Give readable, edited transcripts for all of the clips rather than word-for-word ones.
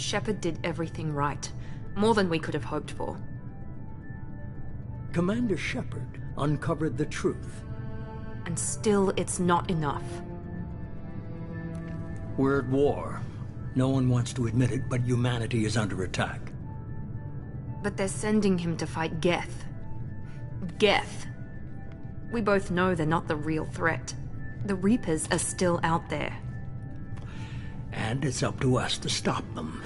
Shepard did everything right. More than we could have hoped for. Commander Shepard uncovered the truth. And still, it's not enough. We're at war. No one wants to admit it, but humanity is under attack. But they're sending him to fight Geth. Geth. We both know they're not the real threat. The Reapers are still out there. And it's up to us to stop them.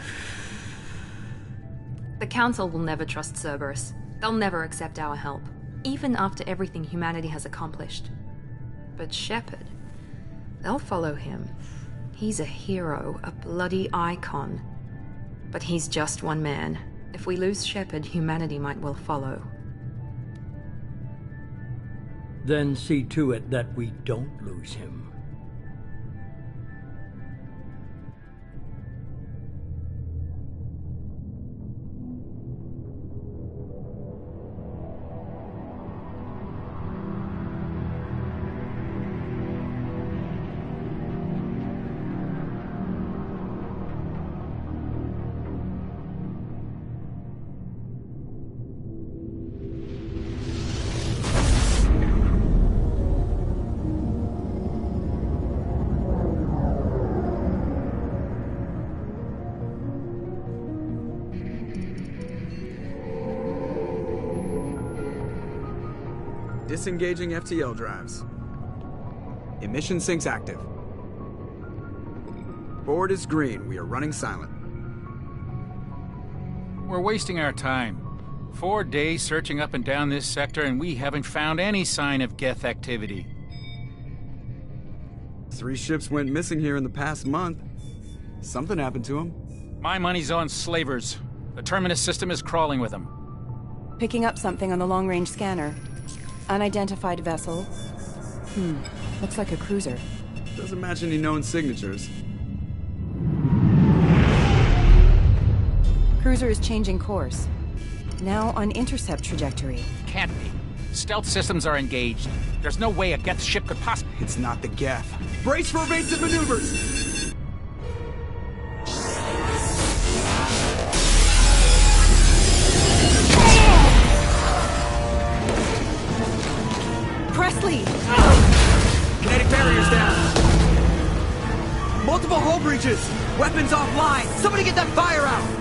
The Council will never trust Cerberus. They'll never accept our help, even after everything humanity has accomplished. But Shepard, they'll follow him. He's a hero, a bloody icon. But he's just one man. If we lose Shepard, humanity might well follow. Then see to it that we don't lose him. Disengaging FTL drives. Emission sinks active. Board is green. We are running silent. We're wasting our time. 4 days searching up and down this sector, and we haven't found any sign of Geth activity. 3 ships went missing here in the past month. Something happened to them. My money's on slavers. The Terminus system is crawling with them. Picking up something on the long-range scanner. Unidentified vessel. Looks like a cruiser. Doesn't match any known signatures. Cruiser is changing course. Now on intercept trajectory. Can't be. Stealth systems are engaged. There's no way a Geth ship could possibly... It's not the Geth. Brace for evasive maneuvers! Presley! Kinetic barriers down! Multiple hull breaches! Weapons offline! Somebody get that fire out!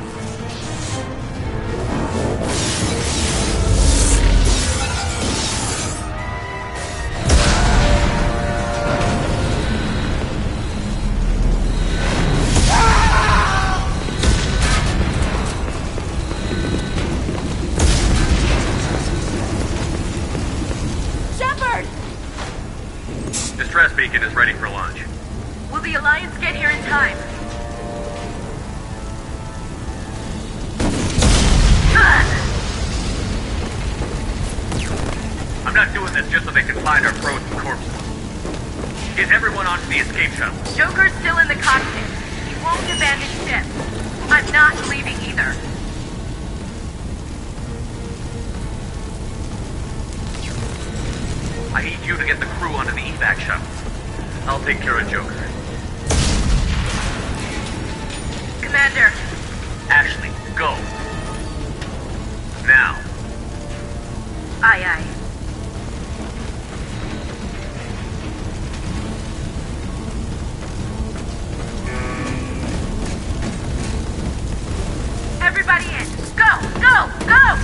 Distress beacon is ready for launch. Will the Alliance get here in time? I'm not doing this just so they can find our frozen corpses. Get everyone onto the escape shuttle. Joker's still in the cockpit. He won't abandon ship. I'm not leaving either. I need you to get the crew onto the evac shuttle. I'll take care of Joker. Commander. Ashley, go. Now. Aye, aye. Everybody in. Go, go, go!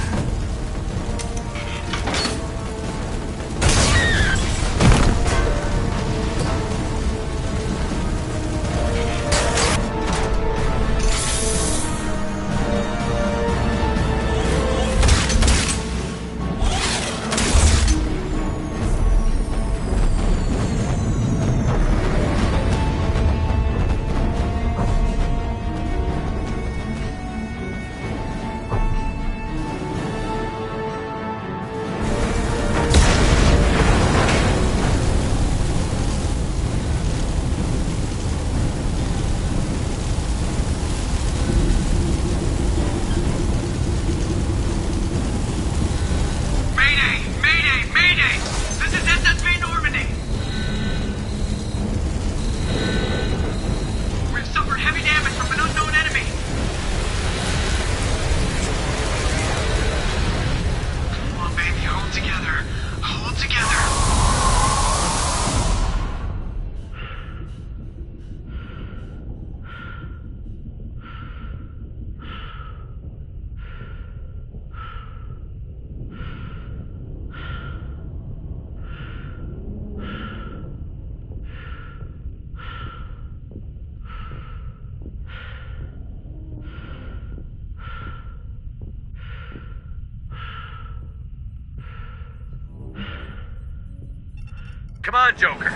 Come on, Joker.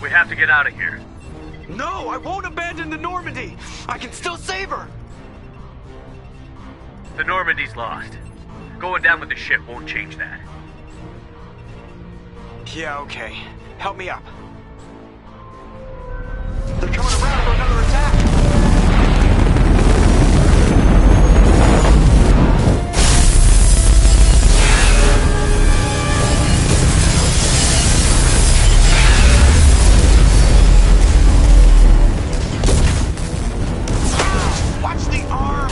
We have to get out of here. No, I won't abandon the Normandy. I can still save her. The Normandy's lost. Going down with the ship won't change that. Yeah, okay. Help me up. They're coming around for another attack. Watch the arm!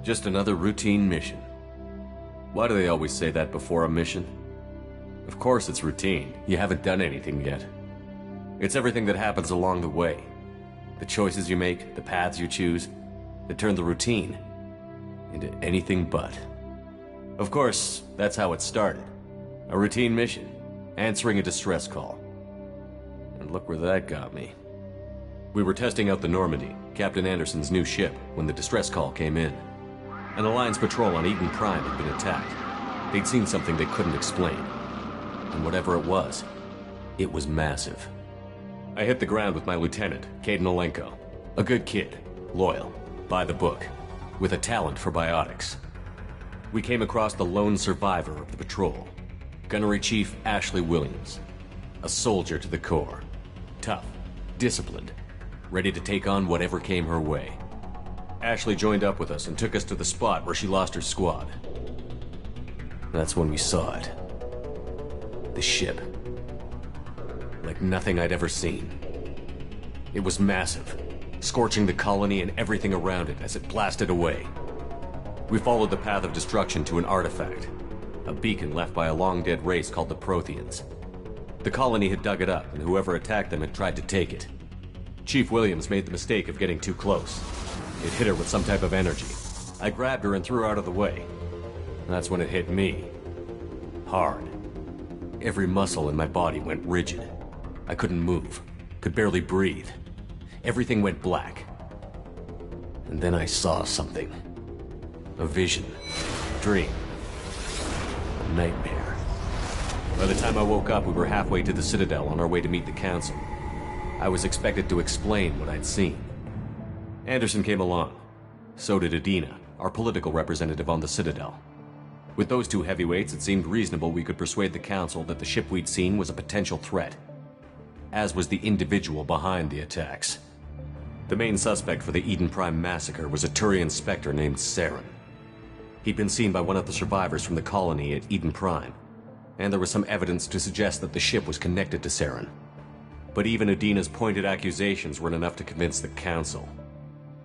Just another routine mission. Why do they always say that before a mission? Of course it's routine. You haven't done anything yet. It's everything that happens along the way. The choices you make, the paths you choose, that turn the routine into anything but. Of course, that's how it started. A routine mission, answering a distress call. And look where that got me. We were testing out the Normandy, Captain Anderson's new ship, when the distress call came in. An Alliance patrol on Eden Prime had been attacked. They'd seen something they couldn't explain. And whatever it was massive. I hit the ground with my lieutenant, Kaidan Alenko. A good kid, loyal, by the book, with a talent for biotics. We came across the lone survivor of the patrol, Gunnery Chief Ashley Williams. A soldier to the core. Tough, disciplined, ready to take on whatever came her way. Ashley joined up with us and took us to the spot where she lost her squad. That's when we saw it. The ship. Like nothing I'd ever seen. It was massive, scorching the colony and everything around it as it blasted away. We followed the path of destruction to an artifact, a beacon left by a long-dead race called the Protheans. The colony had dug it up, and whoever attacked them had tried to take it. Chief Williams made the mistake of getting too close. It hit her with some type of energy. I grabbed her and threw her out of the way. That's when it hit me. Hard. Every muscle in my body went rigid. I couldn't move, could barely breathe. Everything went black. And then I saw something. A vision. A dream. A nightmare. By the time I woke up, we were halfway to the Citadel on our way to meet the Council. I was expected to explain what I'd seen. Anderson came along. So did Adina, our political representative on the Citadel. With those two heavyweights, it seemed reasonable we could persuade the Council that the ship we'd seen was a potential threat, as was the individual behind the attacks. The main suspect for the Eden Prime massacre was a Turian Spectre named Saren. He'd been seen by one of the survivors from the colony at Eden Prime, and there was some evidence to suggest that the ship was connected to Saren. But even Adina's pointed accusations weren't enough to convince the Council.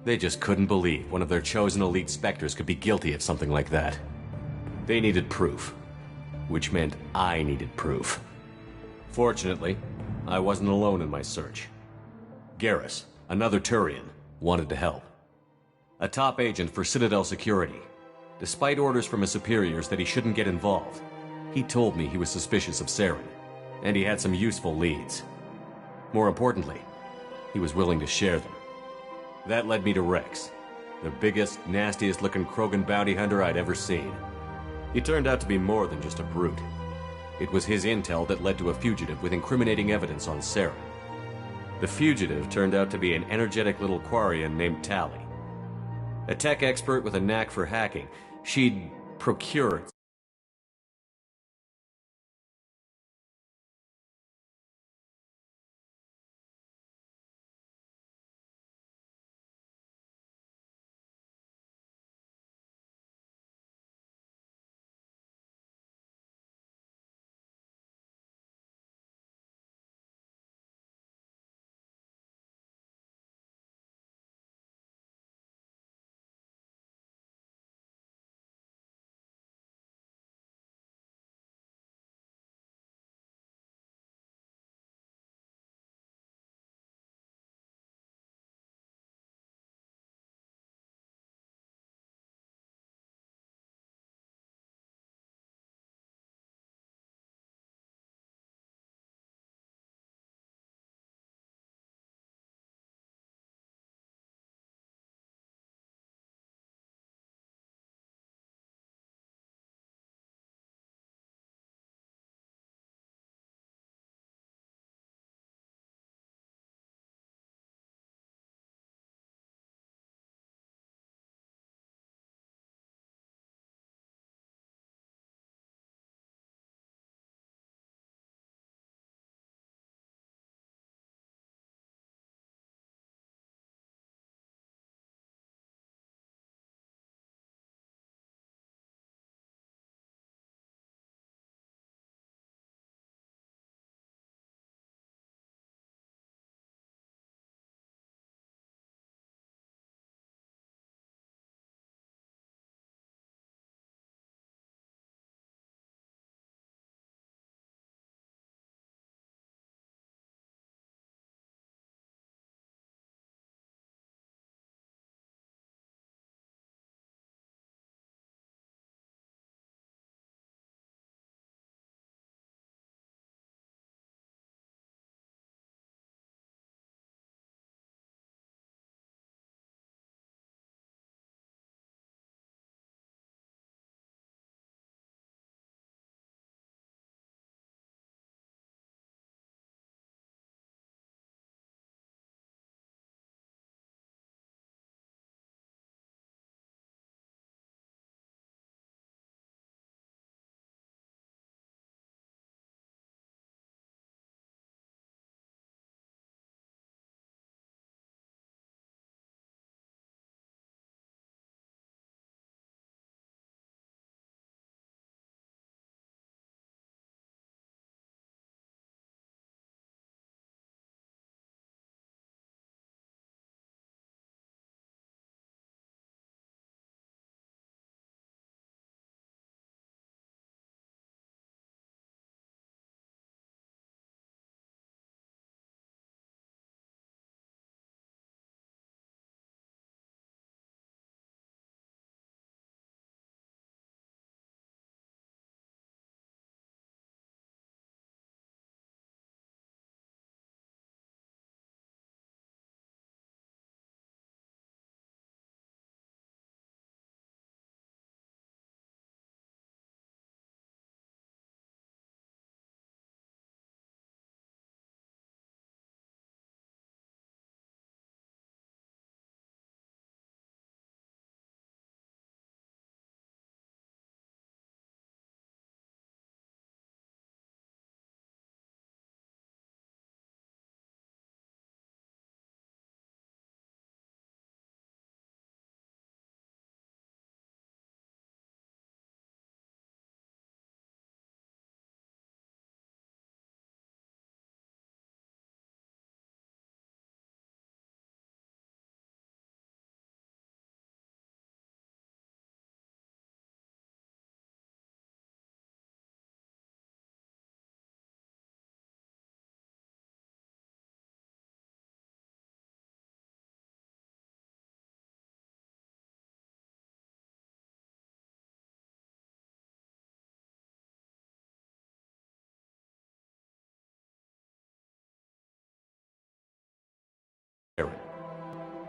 They just couldn't believe one of their chosen elite Spectres could be guilty of something like that. They needed proof, which meant I needed proof. Fortunately, I wasn't alone in my search. Garrus, another Turian, wanted to help. A top agent for Citadel Security. Despite orders from his superiors that he shouldn't get involved, he told me he was suspicious of Saren, and he had some useful leads. More importantly, he was willing to share them. That led me to Rex, the biggest, nastiest-looking Krogan bounty hunter I'd ever seen. He turned out to be more than just a brute. It was his intel that led to a fugitive with incriminating evidence on Saren. The fugitive turned out to be an energetic little Quarian named Tali. A tech expert with a knack for hacking, she'd procured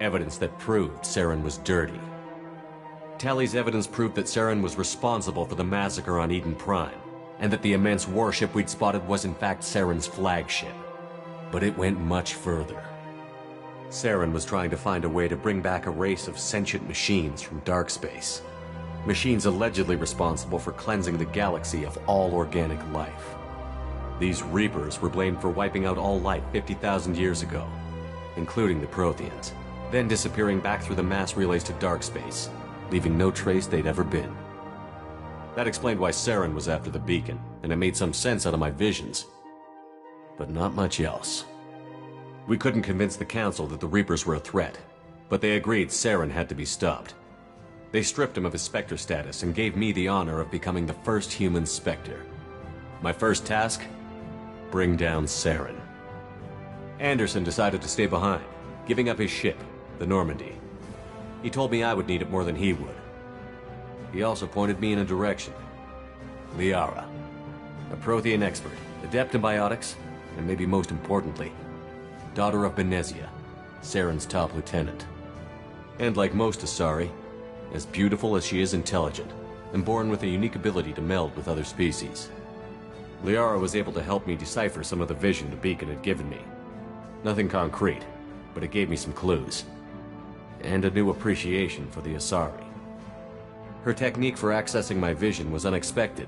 evidence that proved Saren was dirty. Tali's evidence proved that Saren was responsible for the massacre on Eden Prime, and that the immense warship we'd spotted was in fact Saren's flagship. But it went much further. Saren was trying to find a way to bring back a race of sentient machines from dark space. Machines allegedly responsible for cleansing the galaxy of all organic life. These Reapers were blamed for wiping out all life 50,000 years ago, including the Protheans, then disappearing back through the mass relays to dark space, leaving no trace they'd ever been. That explained why Saren was after the beacon, and it made some sense out of my visions. But not much else. We couldn't convince the Council that the Reapers were a threat, but they agreed Saren had to be stopped. They stripped him of his Spectre status and gave me the honor of becoming the first human Spectre. My first task? Bring down Saren. Anderson decided to stay behind, giving up his ship, the Normandy. He told me I would need it more than he would. He also pointed me in a direction. Liara, a Prothean expert, adept in biotics, and maybe most importantly, daughter of Benezia, Saren's top lieutenant. And like most Asari, as beautiful as she is intelligent, and born with a unique ability to meld with other species. Liara was able to help me decipher some of the vision the beacon had given me. Nothing concrete, but it gave me some clues. And a new appreciation for the Asari. Her technique for accessing my vision was unexpected,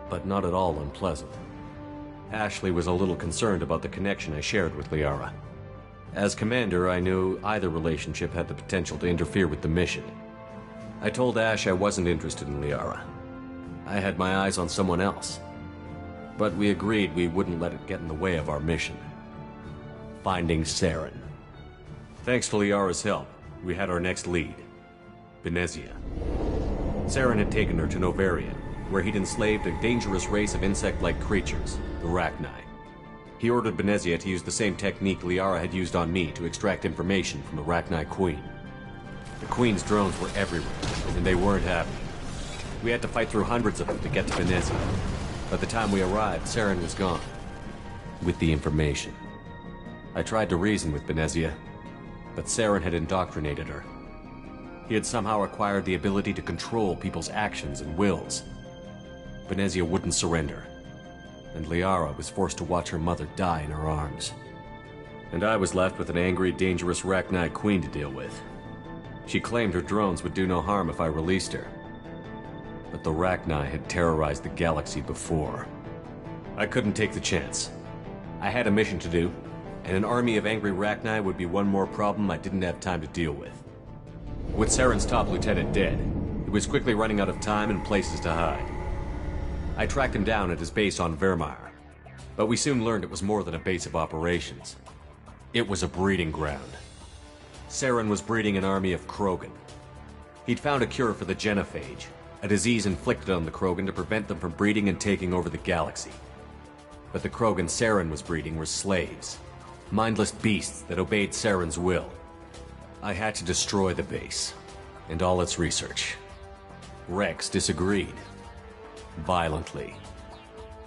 but not at all unpleasant. Ashley was a little concerned about the connection I shared with Liara. As commander, I knew either relationship had the potential to interfere with the mission. I told Ash I wasn't interested in Liara. I had my eyes on someone else. But we agreed we wouldn't let it get in the way of our mission. Finding Saren. Thanks to Liara's help, we had our next lead. Benezia. Saren had taken her to Novaria, where he'd enslaved a dangerous race of insect-like creatures, the Rachni. He ordered Benezia to use the same technique Liara had used on me to extract information from the Rachni Queen. The Queen's drones were everywhere, and they weren't happy. We had to fight through hundreds of them to get to Benezia. By the time we arrived, Saren was gone. With the information. I tried to reason with Benezia, but Saren had indoctrinated her. He had somehow acquired the ability to control people's actions and wills. Benezia wouldn't surrender, and Liara was forced to watch her mother die in her arms. And I was left with an angry, dangerous Rachni Queen to deal with. She claimed her drones would do no harm if I released her. But the Rachni had terrorized the galaxy before. I couldn't take the chance. I had a mission to do, and an army of angry Rachni would be one more problem I didn't have time to deal with. With Saren's top lieutenant dead, he was quickly running out of time and places to hide. I tracked him down at his base on Vermeer, but we soon learned it was more than a base of operations. It was a breeding ground. Saren was breeding an army of Krogan. He'd found a cure for the genophage, a disease inflicted on the Krogan to prevent them from breeding and taking over the galaxy. But the Krogan Saren was breeding were slaves, mindless beasts that obeyed Saren's will. I had to destroy the base, and all its research. Rex disagreed. Violently.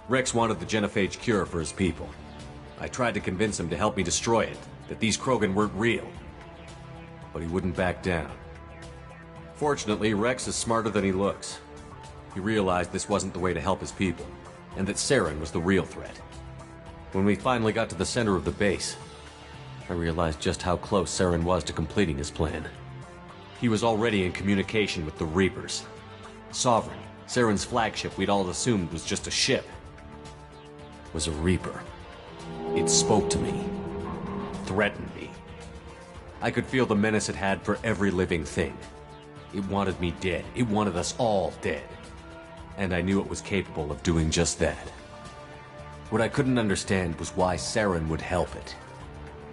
Rex wanted the genophage cure for his people. I tried to convince him to help me destroy it, that these Krogan weren't real. But he wouldn't back down. Fortunately, Rex is smarter than he looks. He realized this wasn't the way to help his people, and that Saren was the real threat. When we finally got to the center of the base, I realized just how close Saren was to completing his plan. He was already in communication with the Reapers. Sovereign, Saren's flagship we'd all assumed was just a ship, was a Reaper. It spoke to me, threatened me. I could feel the menace it had for every living thing. It wanted me dead. It wanted us all dead. And I knew it was capable of doing just that. What I couldn't understand was why Saren would help it.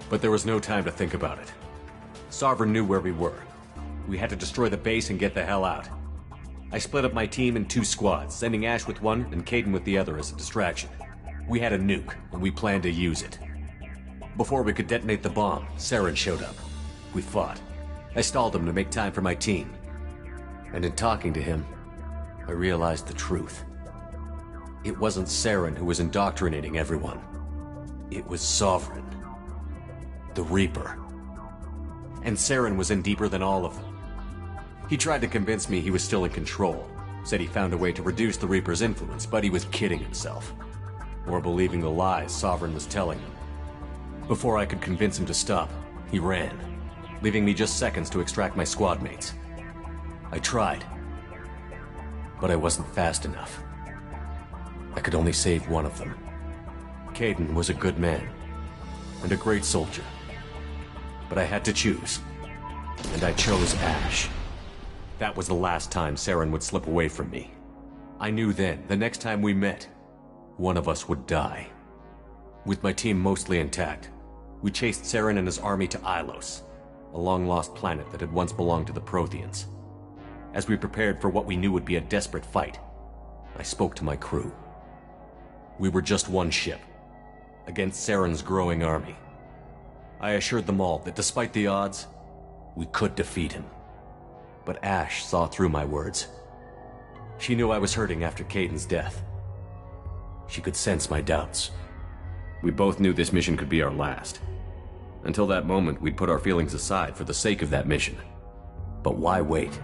But there was no time to think about it. Sovereign knew where we were. We had to destroy the base and get the hell out. I split up my team in 2 squads, sending Ash with one and Kaidan with the other as a distraction. We had a nuke, and we planned to use it. Before we could detonate the bomb, Saren showed up. We fought. I stalled him to make time for my team. And in talking to him, I realized the truth. It wasn't Saren who was indoctrinating everyone. It was Sovereign. The Reaper. and Saren was in deeper than all of them. He tried to convince me he was still in control, said he found a way to reduce the Reaper's influence, but he was kidding himself. Or believing the lies Sovereign was telling him. Before I could convince him to stop, he ran, leaving me just seconds to extract my squad mates. I tried, but I wasn't fast enough. I could only save one of them. Kaidan was a good man, and a great soldier. But I had to choose, and I chose Ash. That was the last time Saren would slip away from me. I knew then, the next time we met, one of us would die. With my team mostly intact, we chased Saren and his army to Ilos, a long-lost planet that had once belonged to the Protheans. As we prepared for what we knew would be a desperate fight, I spoke to my crew. We were just one ship, against Saren's growing army. I assured them all that despite the odds, we could defeat him. But Ash saw through my words. She knew I was hurting after Kaidan's death. She could sense my doubts. We both knew this mission could be our last. Until that moment, we'd put our feelings aside for the sake of that mission. But why wait?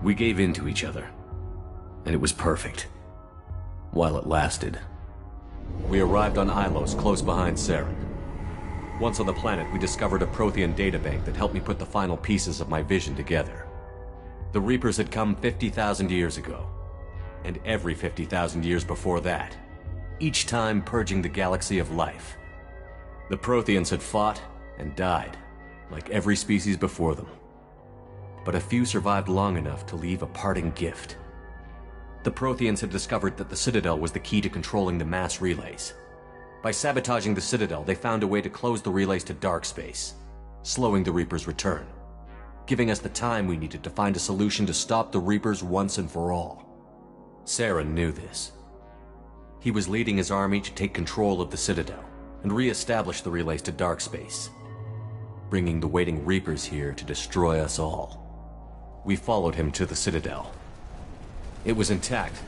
We gave in to each other, and it was perfect. While it lasted. We arrived on Ilos, close behind Saren. Once on the planet, we discovered a Prothean databank that helped me put the final pieces of my vision together. The Reapers had come 50,000 years ago, and every 50,000 years before that, each time purging the galaxy of life. The Protheans had fought and died, like every species before them. But a few survived long enough to leave a parting gift. The Protheans had discovered that the Citadel was the key to controlling the mass relays. By sabotaging the Citadel, they found a way to close the relays to dark space, slowing the Reapers' return, giving us the time we needed to find a solution to stop the Reapers once and for all. Saren knew this. He was leading his army to take control of the Citadel and re-establish the relays to dark space, bringing the waiting Reapers here to destroy us all. We followed him to the Citadel. It was intact,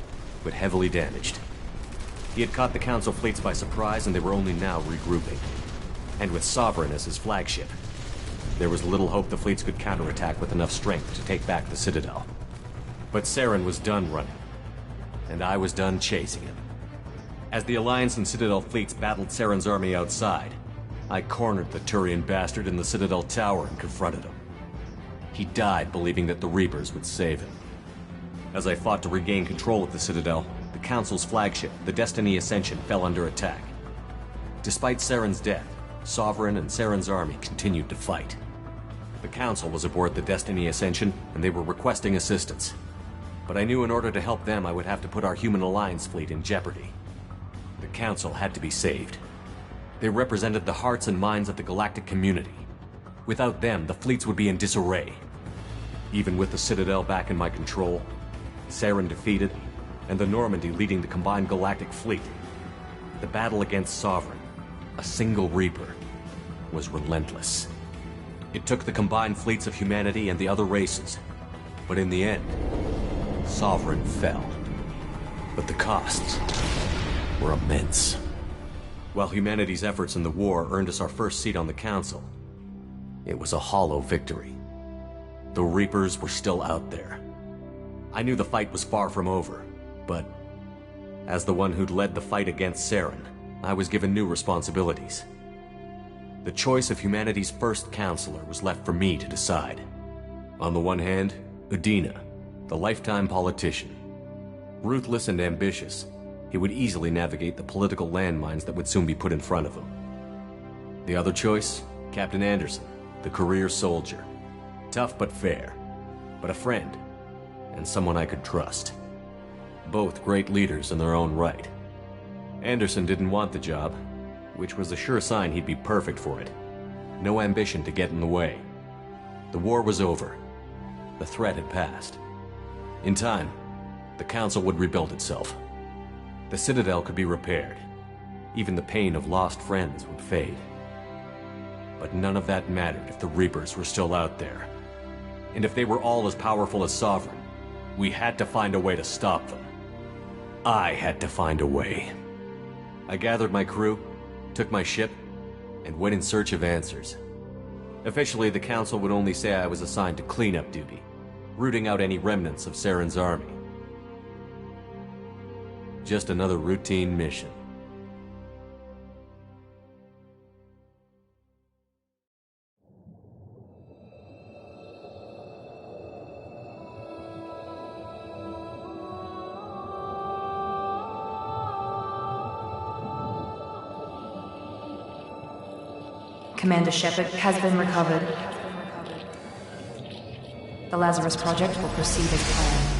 but heavily damaged. He had caught the Council fleets by surprise, and they were only now regrouping. And with Sovereign as his flagship, there was little hope the fleets could counterattack with enough strength to take back the Citadel. But Saren was done running, and I was done chasing him. As the Alliance and Citadel fleets battled Saren's army outside, I cornered the Turian bastard in the Citadel tower and confronted him. He died believing that the Reapers would save him. As I fought to regain control of the Citadel, the Council's flagship, the Destiny Ascension, fell under attack. Despite Saren's death, Sovereign and Saren's army continued to fight. The Council was aboard the Destiny Ascension, and they were requesting assistance. But I knew in order to help them, I would have to put our Human Alliance fleet in jeopardy. The Council had to be saved. They represented the hearts and minds of the galactic community. Without them, the fleets would be in disarray. Even with the Citadel back in my control, Saren defeated, and the Normandy leading the combined galactic fleet, the battle against Sovereign, a single Reaper, was relentless. It took the combined fleets of humanity and the other races, but in the end, Sovereign fell. But the costs were immense. While humanity's efforts in the war earned us our first seat on the Council, it was a hollow victory. The Reapers were still out there. I knew the fight was far from over, but as the one who'd led the fight against Saren, I was given new responsibilities. The choice of humanity's first counselor was left for me to decide. On the one hand, Udina, the lifetime politician. Ruthless and ambitious, he would easily navigate the political landmines that would soon be put in front of him. The other choice, Captain Anderson, the career soldier. Tough but fair, but a friend, and someone I could trust. Both great leaders in their own right. Anderson didn't want the job, which was a sure sign he'd be perfect for it. No ambition to get in the way. The war was over. The threat had passed. In time, the Council would rebuild itself. The Citadel could be repaired. Even the pain of lost friends would fade. But none of that mattered if the Reapers were still out there. And if they were all as powerful as Sovereign, we had to find a way to stop them. I had to find a way. I gathered my crew, took my ship, and went in search of answers. Officially, the Council would only say I was assigned to cleanup duty, rooting out any remnants of Saren's army. Just another routine mission. Commander Shepard has been recovered. The Lazarus Project will proceed as planned.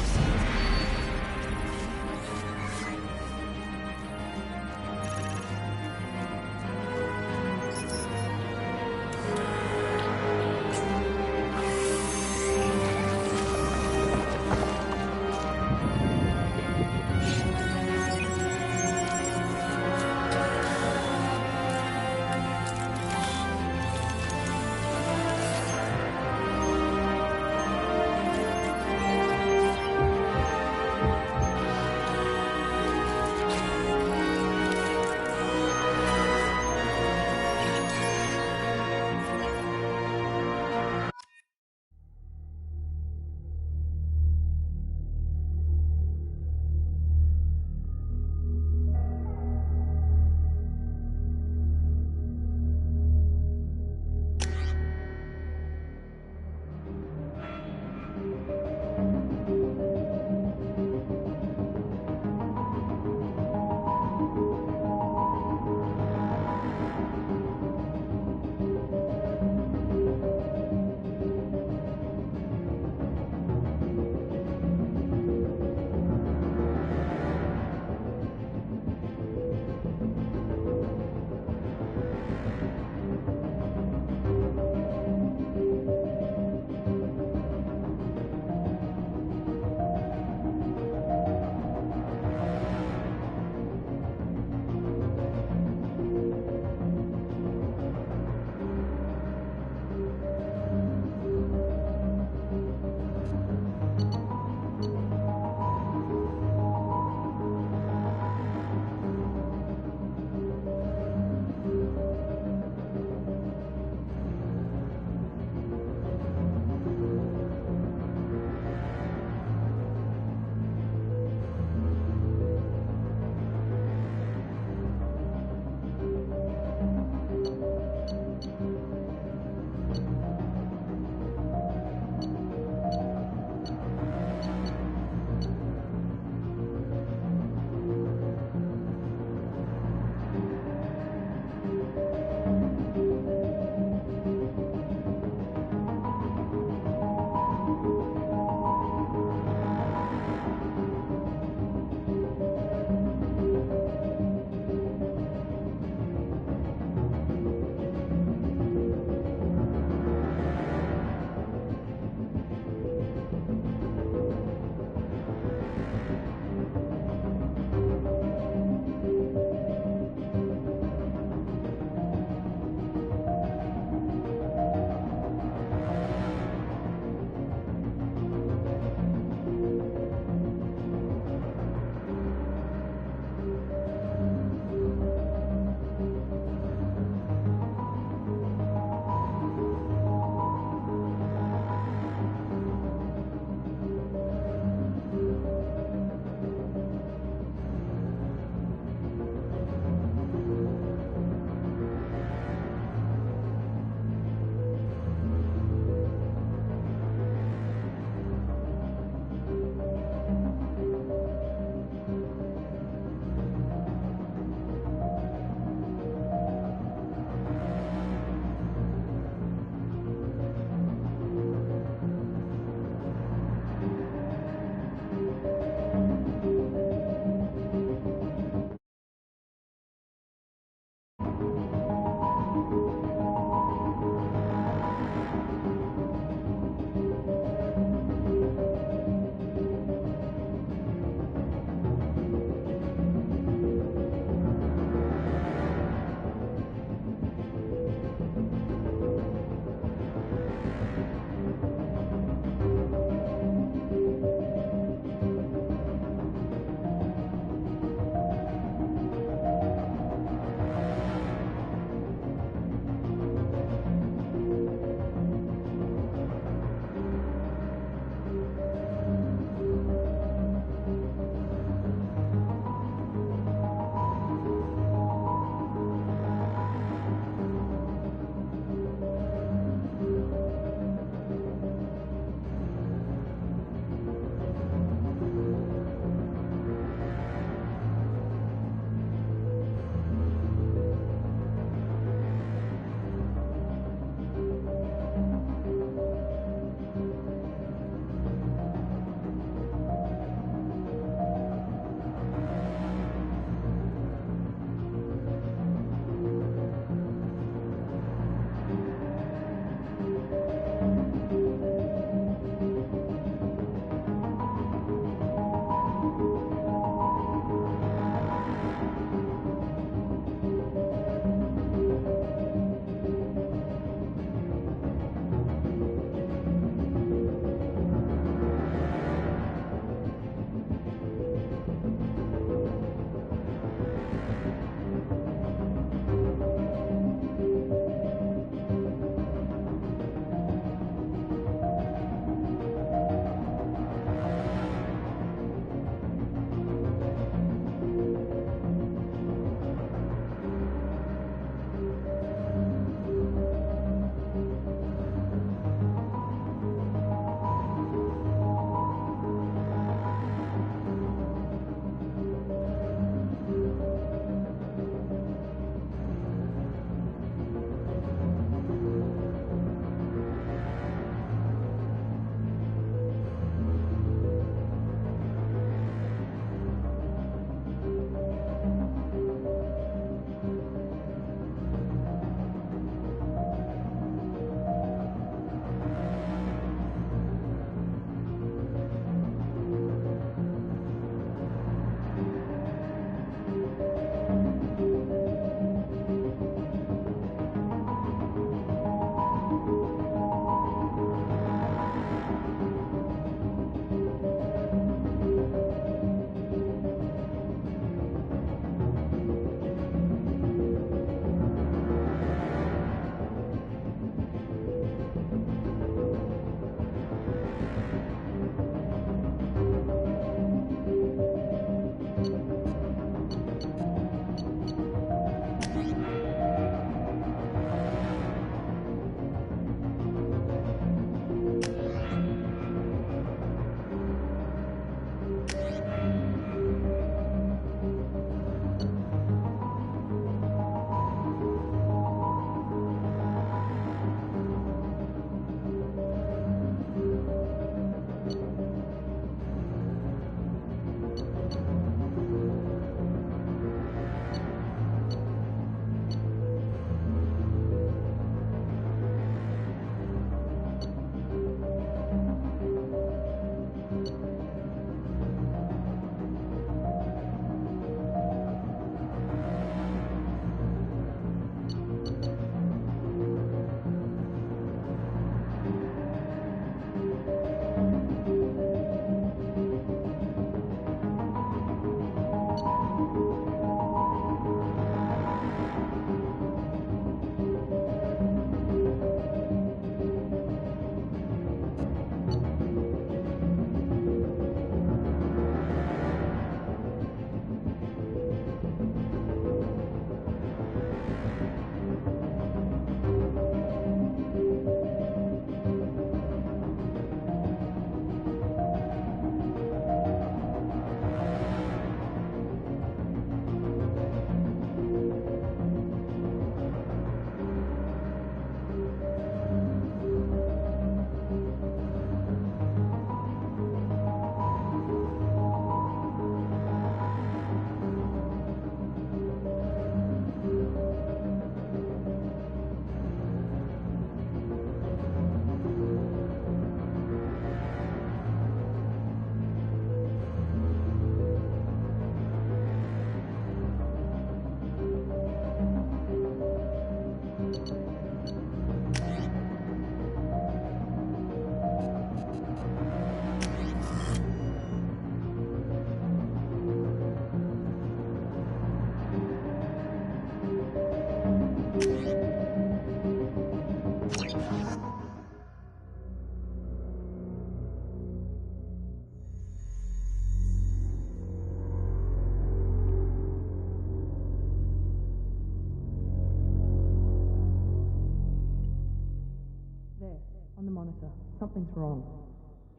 Something's wrong.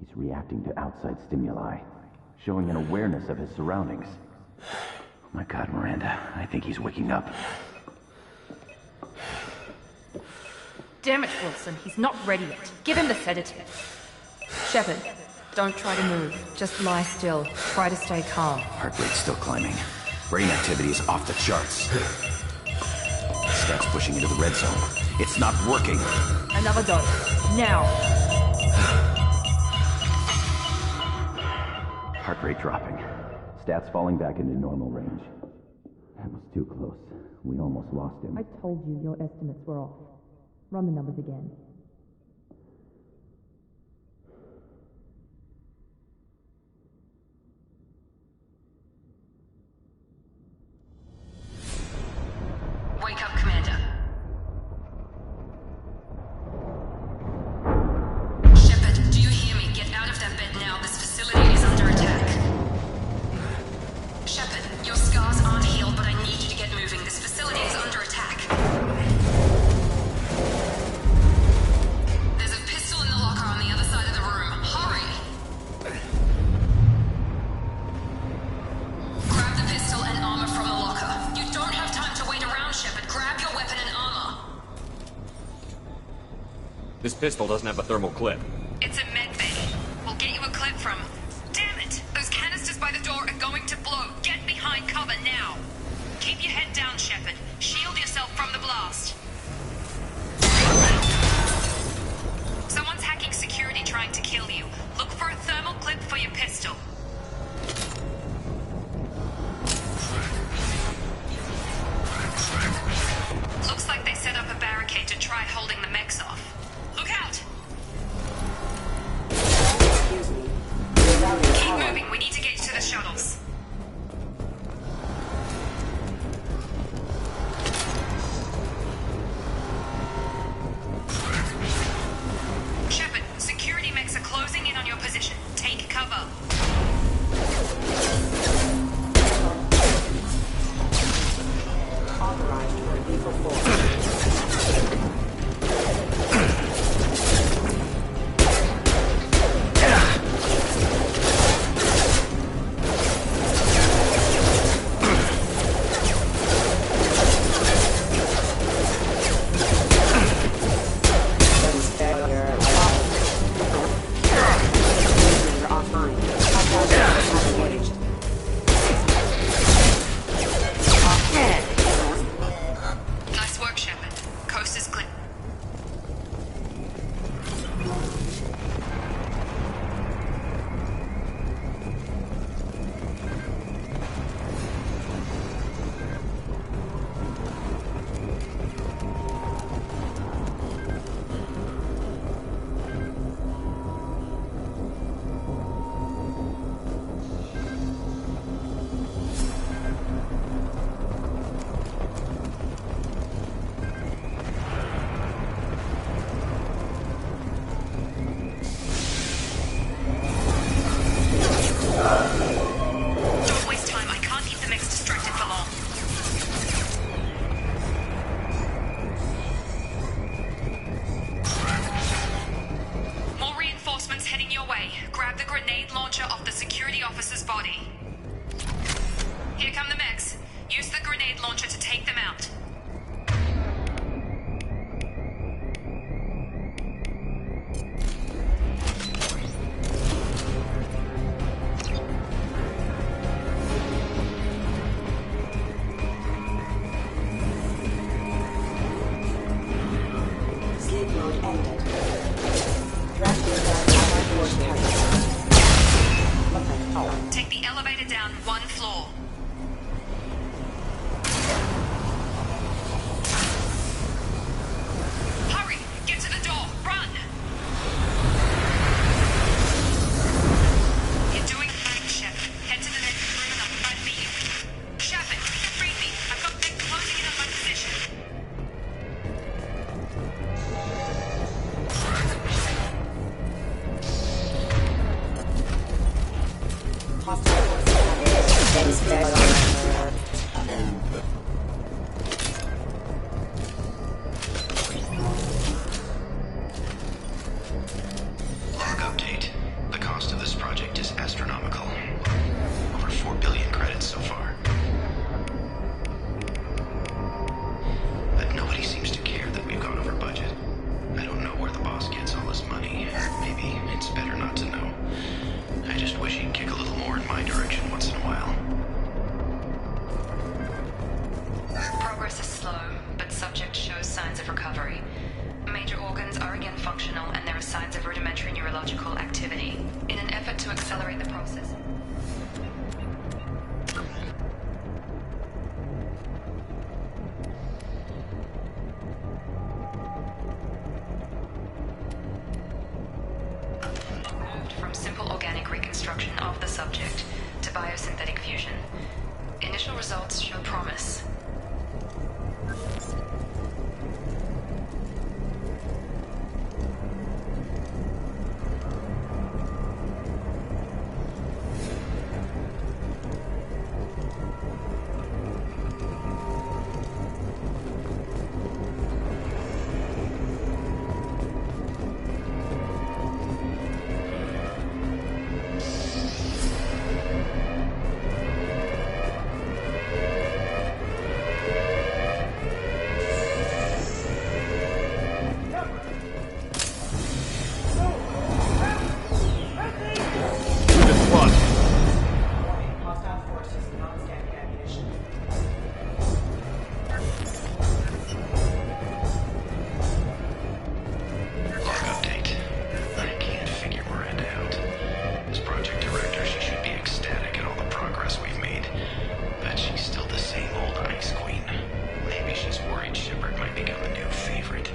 He's reacting to outside stimuli, showing an awareness of his surroundings. Oh my God, Miranda, I think he's waking up. Damn it, Wilson, he's not ready yet. Give him the sedative. Shepard, don't try to move. Just lie still. Try to stay calm. Heart rate's still climbing. Brain activity is off the charts. Stats pushing into the red zone. It's not working. Another dose. Now. Heart rate dropping. Stats falling back into normal range. That was too close. We almost lost him. I told you your estimates were off. Run the numbers again. Wake up, Commander. Shepard, do you hear me? Get out of that bed now. This facility is under attack. Shepard, your scars aren't healed, but I need you to get moving. This facility is under attack. There's a pistol in the locker on the other side of the room. Hurry! Grab the pistol and armor from the locker. You don't have time to wait around, Shepard. Grab your weapon and armor. This pistol doesn't have a thermal clip. It's a medbay. We'll get you a clip from... Damn it! Those canisters by the door are going to blow. Get behind cover now. Keep your head down, Shepard. Shield yourself from the blast. Someone's hacking security trying to kill you. Look for a thermal clip for your pistol. Looks like they set up a barricade to try holding the mechs off. Look out! Keep moving, we need to get you to the shuttles. Shepard, security mechs are closing in on your position. Take cover. Authorized for lethal force. Nice work, Shepard. Coast is clear. Don't waste time. I can't keep the mechs distracted for long. More reinforcements heading your way. Grab the grenade launcher off the security officer's body. Here come the mechs. Use the grenade launcher to take them out. Sleep mode ended. Drafting down armored force carrier. Okay, Take the elevator down one floor. Hurry! Get to the door! Run! You're doing fine, Shepard. Head to the next room and I'll try to beat you. Shepard, read me. I've got them closing in on my position. hostile force carrier. but subject shows signs of recovery. Major organs are again functional, and there are signs of rudimentary neurological activity. In an effort to accelerate the process... moved from simple organic reconstruction of the subject to biosynthetic fusion. Initial results show promise. Hostile forces, non-standard ammunition. Log update. I can't figure Miranda out. As project director, she should be ecstatic at all the progress we've made. Bet she's still the same old Ice Queen. Maybe she's worried Shepard might become a new favorite.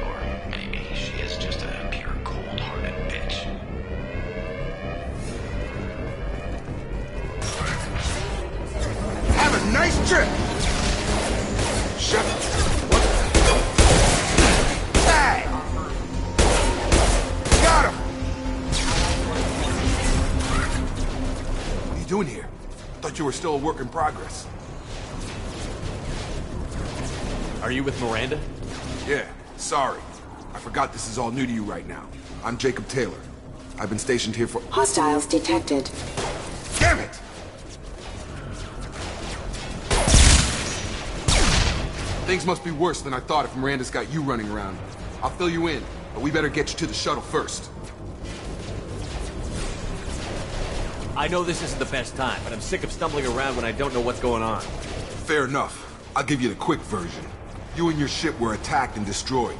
Or maybe she is just a pure cold-hearted bitch. Have a nice trip! Shepard, what the... Tag! Got him! What are you doing here? Thought you were still a work in progress. Are you with Miranda? Yeah, sorry. I forgot this is all new to you right now. I'm Jacob Taylor. I've been stationed here for... Hostiles detected. Damn it! Things must be worse than I thought if Miranda's got you running around. I'll fill you in, but we better get you to the shuttle first. I know this isn't the best time, but I'm sick of stumbling around when I don't know what's going on. Fair enough. I'll give you the quick version. You and your ship were attacked and destroyed.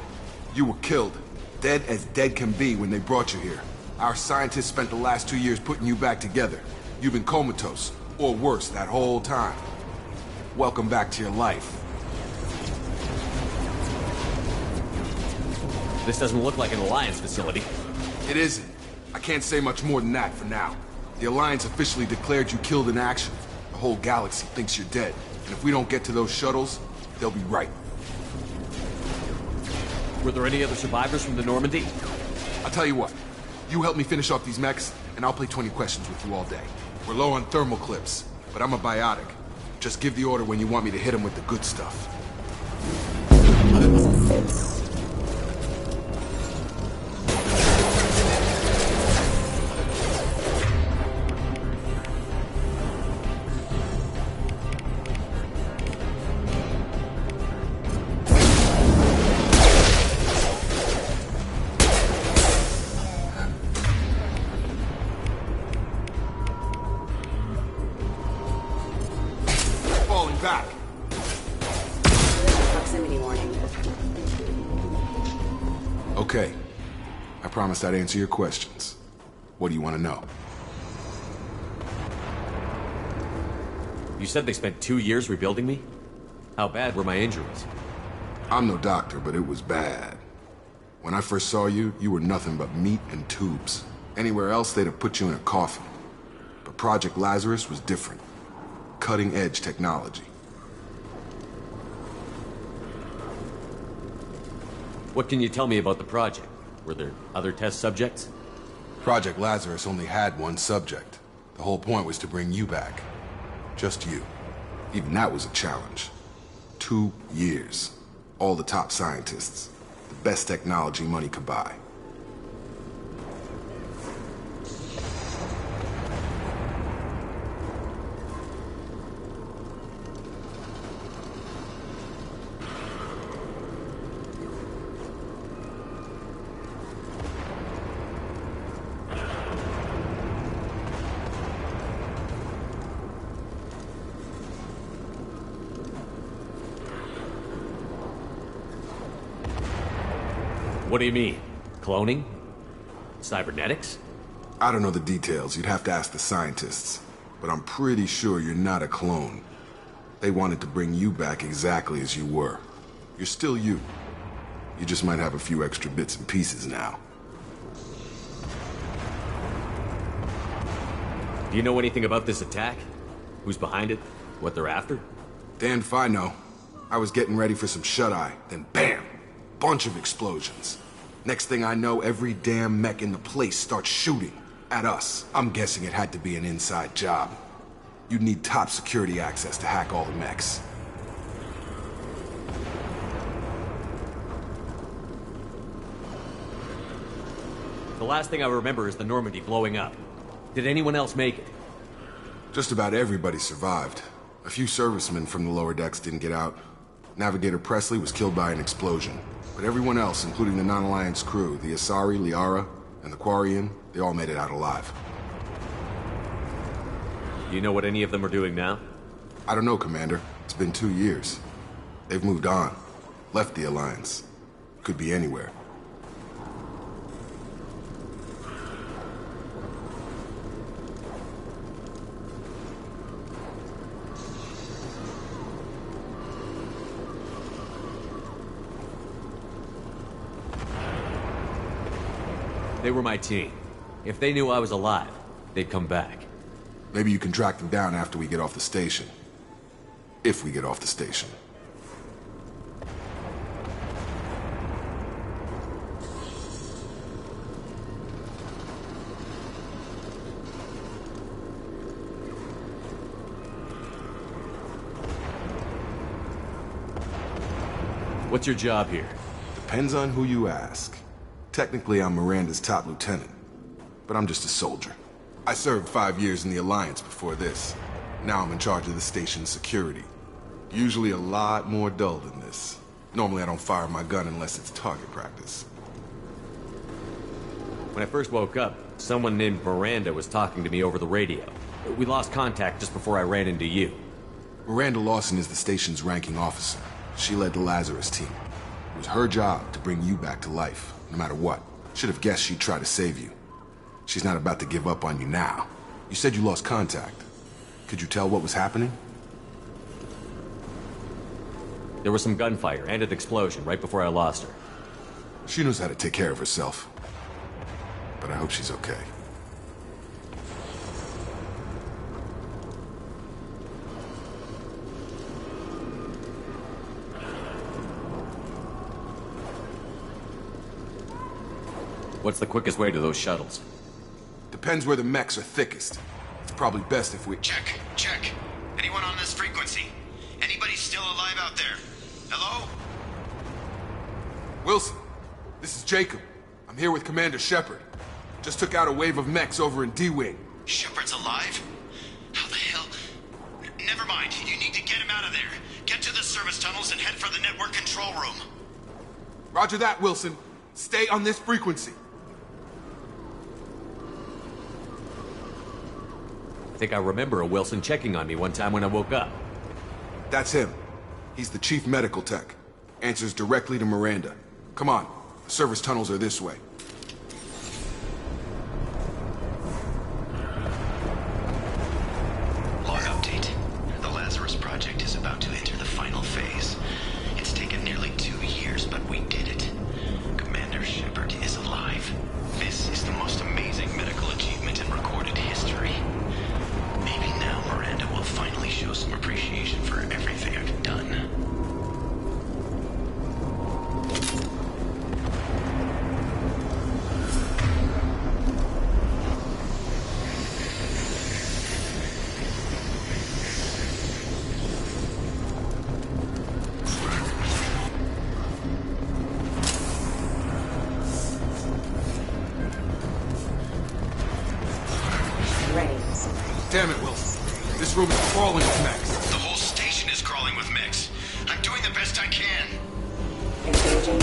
You were killed. Dead as dead can be when they brought you here. Our scientists spent the last 2 years putting you back together. You've been comatose, or worse, that whole time. Welcome back to your life. This doesn't look like an Alliance facility. It isn't. I can't say much more than that for now. The Alliance officially declared you killed in action. The whole galaxy thinks you're dead. And if we don't get to those shuttles, they'll be right. Were there any other survivors from the Normandy? I'll tell you what. You help me finish off these mechs, and I'll play 20 questions with you all day. We're low on thermal clips, but I'm a biotic. Just give the order when you want me to hit them with the good stuff. Back. Proximity warning. Okay. I promised I'd answer your questions. What do you want to know? You said they spent 2 years rebuilding me? How bad were my injuries? I'm no doctor, but it was bad. When I first saw you, you were nothing but meat and tubes. Anywhere else, they'd have put you in a coffin. But Project Lazarus was different. Cutting-edge technology. What can you tell me about the project? Were there other test subjects? Project Lazarus only had one subject. The whole point was to bring you back. Just you. Even that was a challenge. 2 years. All the top scientists. The best technology money could buy. What do you mean? Cloning? Cybernetics? I don't know the details. You'd have to ask the scientists. But I'm pretty sure you're not a clone. They wanted to bring you back exactly as you were. You're still you. You just might have a few extra bits and pieces now. Do you know anything about this attack? Who's behind it? What they're after? Damned if I know. I was getting ready for some shut-eye, then bam! Bunch of explosions. Next thing I know, every damn mech in the place starts shooting. At us. I'm guessing it had to be an inside job. You'd need top security access to hack all the mechs. The last thing I remember is the Normandy blowing up. Did anyone else make it? Just about everybody survived. A few servicemen from the lower decks didn't get out. Navigator Presley was killed by an explosion. But everyone else, including the non-Alliance crew, the Asari, Liara, and the Quarian, they all made it out alive. Do you know what any of them are doing now? I don't know, Commander. It's been 2 years. They've moved on. Left the Alliance. Could be anywhere. They were my team. If they knew I was alive, they'd come back. Maybe you can track them down after we get off the station. If we get off the station. What's your job here? Depends on who you ask. Technically, I'm Miranda's top lieutenant, but I'm just a soldier. I served 5 years in the Alliance before this. Now I'm in charge of the station's security. Usually a lot more dull than this. Normally I don't fire my gun unless it's target practice. When I first woke up, someone named Miranda was talking to me over the radio. We lost contact just before I ran into you. Miranda Lawson is the station's ranking officer. She led the Lazarus team. It was her job to bring you back to life, no matter what. Should have guessed she'd try to save you. She's not about to give up on you now. You said you lost contact. Could you tell what was happening? There was some gunfire and an explosion right before I lost her. She knows how to take care of herself. But I hope she's okay. What's the quickest way to those shuttles? Depends where the mechs are thickest. It's probably best if we... Check. Anyone on this frequency? Anybody still alive out there? Hello? Wilson, this is Jacob. I'm here with Commander Shepard. Just took out a wave of mechs over in D-Wing. Shepard's alive? How the hell? Never mind. You need to get him out of there. Get to the service tunnels and head for the network control room. Roger that, Wilson. Stay on this frequency. I think I remember a Wilson checking on me one time when I woke up. That's him. He's the chief medical tech. Answers directly to Miranda. Come on. The service tunnels are this way. Log update. The Lazarus Project is about to enter the final phase. It's taken nearly 2 years, but we did it. Commander Shepard is alive. This is the most amazing medical achievement in recorded history. Maybe now Miranda will finally show some appreciation for everything I've done. Damn it, Wilson. This room is crawling with mechs. The whole station is crawling with mechs. I'm doing the best I can. Engaging.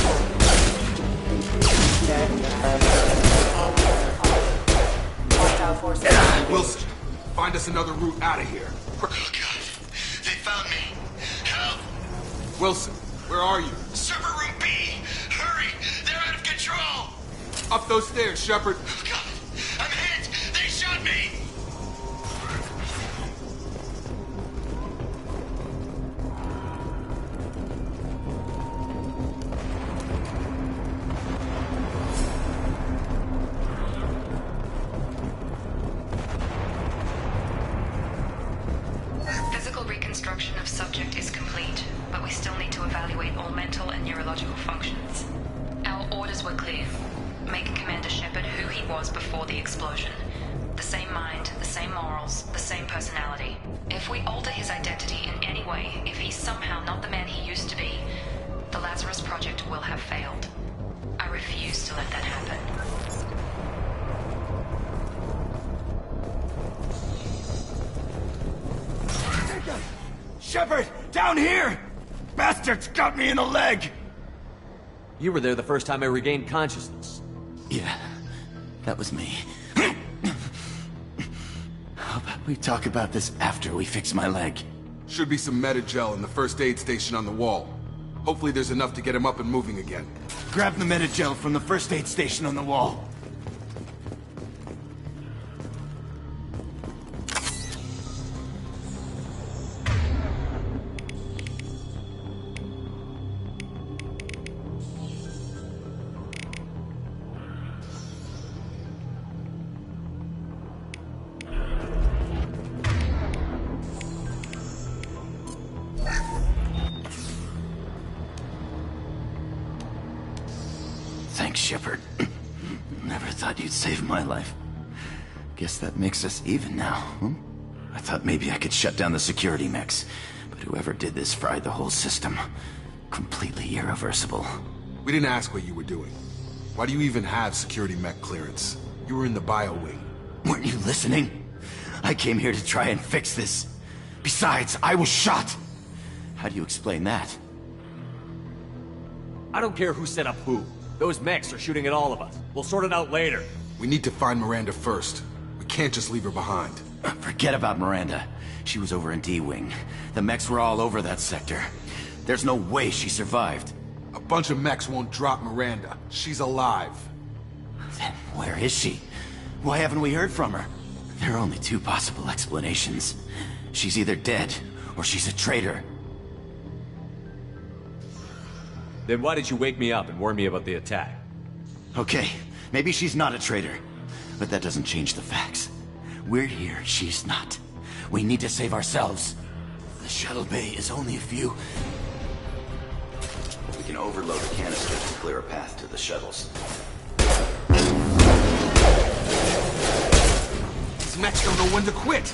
Hostile forces. Wilson, find us another route out of here. Oh, God. They found me. Help! Wilson, where are you? Server room B! Hurry! They're out of control! Up those stairs, Shepard. Oh, God! I'm hit! They shot me! Physical reconstruction of subject is complete, but we still need to evaluate all mental and neurological functions. Our orders were clear. Make Commander Shepard who he was before the explosion. The same mind, the same morals, the same personality. If we alter his identity in any way, if he's somehow not the man he used to be, the Lazarus Project will have failed. I refuse to let that happen. Shepard! Down here! Bastards got me in the leg! You were there the first time I regained consciousness. Yeah, that was me. How about we talk about this after we fix my leg? Should be some Metagel in the first aid station on the wall. Hopefully there's enough to get him up and moving again. Grab the Metagel from the first aid station on the wall. Thanks, Shepard. Never thought you'd save my life. Guess that makes us even now, huh? I thought maybe I could shut down the security mechs, but whoever did this fried the whole system. Completely irreversible. We didn't ask what you were doing. Why do you even have security mech clearance? You were in the bio wing. Weren't you listening? I came here to try and fix this. Besides, I was shot. How do you explain that? I don't care who set up who. Those mechs are shooting at all of us. We'll sort it out later. We need to find Miranda first. We can't just leave her behind. Forget about Miranda. She was over in D-Wing. The mechs were all over that sector. There's no way she survived. A bunch of mechs won't drop Miranda. She's alive. Then where is she? Why haven't we heard from her? There are only two possible explanations. She's either dead, or she's a traitor. Then why did you wake me up and warn me about the attack? Okay, maybe she's not a traitor. But that doesn't change the facts. We're here, she's not. We need to save ourselves. The shuttle bay is only a few... We can overload the canisters to clear a path to the shuttles. These mechs don't know when to quit.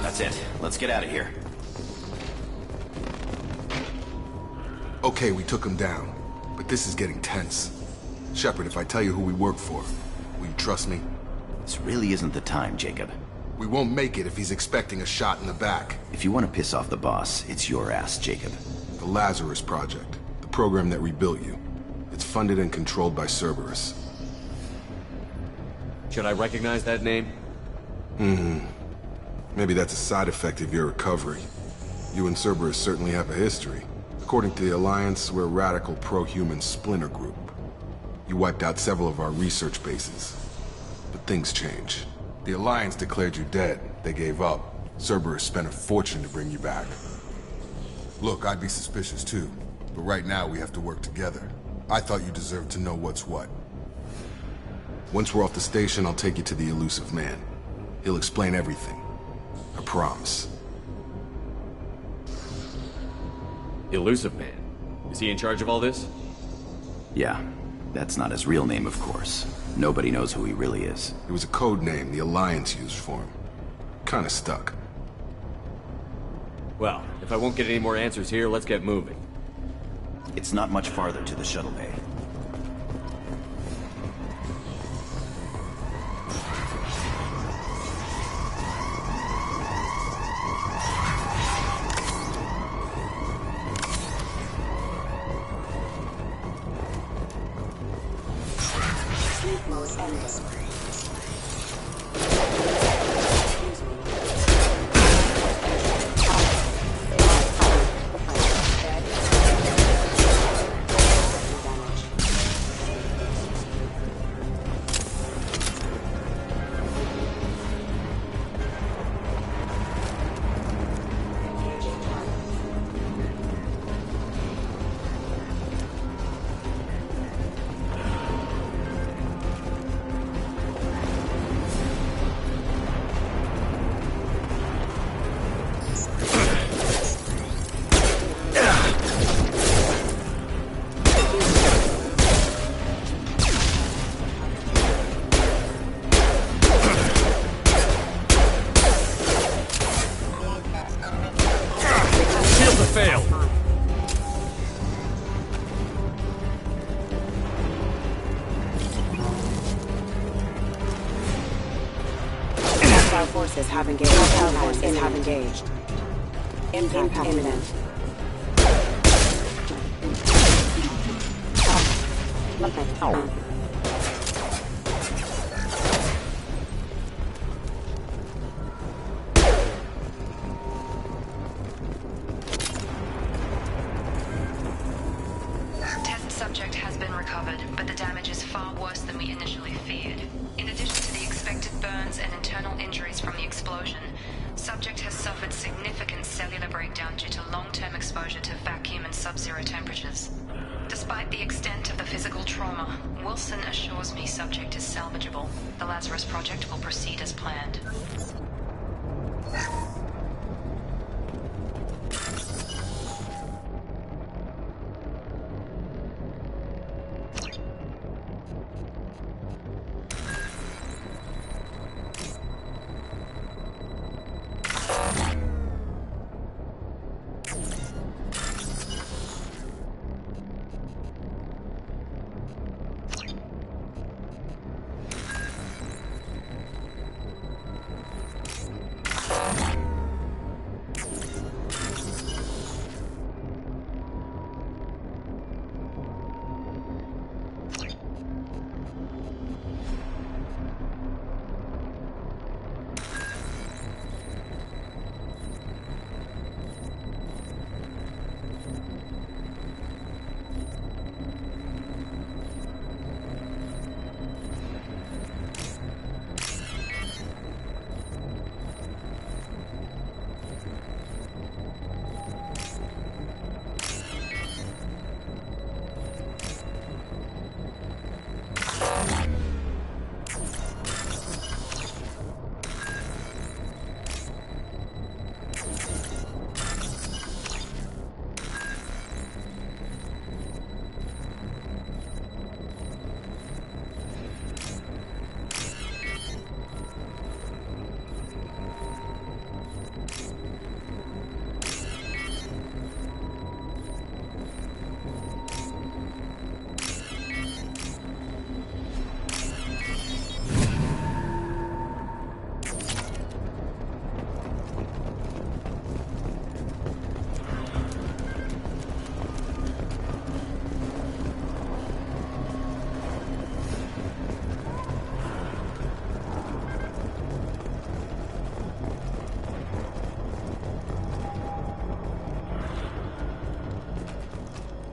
That's it. Let's get out of here. Okay, we took him down. But this is getting tense. Shepard, if I tell you who we work for, will you trust me? This really isn't the time, Jacob. We won't make it if he's expecting a shot in the back. If you want to piss off the boss, it's your ass, Jacob. The Lazarus Project. The program that rebuilt you. It's funded and controlled by Cerberus. Should I recognize that name? Maybe that's a side effect of your recovery. You and Cerberus certainly have a history. According to the Alliance, we're a radical pro-human splinter group. You wiped out several of our research bases. But things change. The Alliance declared you dead. They gave up. Cerberus spent a fortune to bring you back. Look, I'd be suspicious too. But right now we have to work together. I thought you deserved to know what's what. Once we're off the station, I'll take you to the Elusive Man. He'll explain everything. I promise. Elusive Man? Is he in charge of all this? Yeah. That's not his real name, of course. Nobody knows who he really is. It was a code name the Alliance used for him. Kinda stuck. Well, if I won't get any more answers here, let's get moving. It's not much farther to the shuttle bay. forces have engaged. Hostile forces have engaged. Impact imminent. Test subject has been recovered, but the damage is far worse than we initially feared. In addition to the expected burns and internal injuries from the explosion, subject has suffered significant cellular breakdown due to long-term exposure to vacuum and sub-zero temperatures. Despite the extent of the physical trauma, Wilson assures me subject is salvageable. The Lazarus Project will proceed as planned.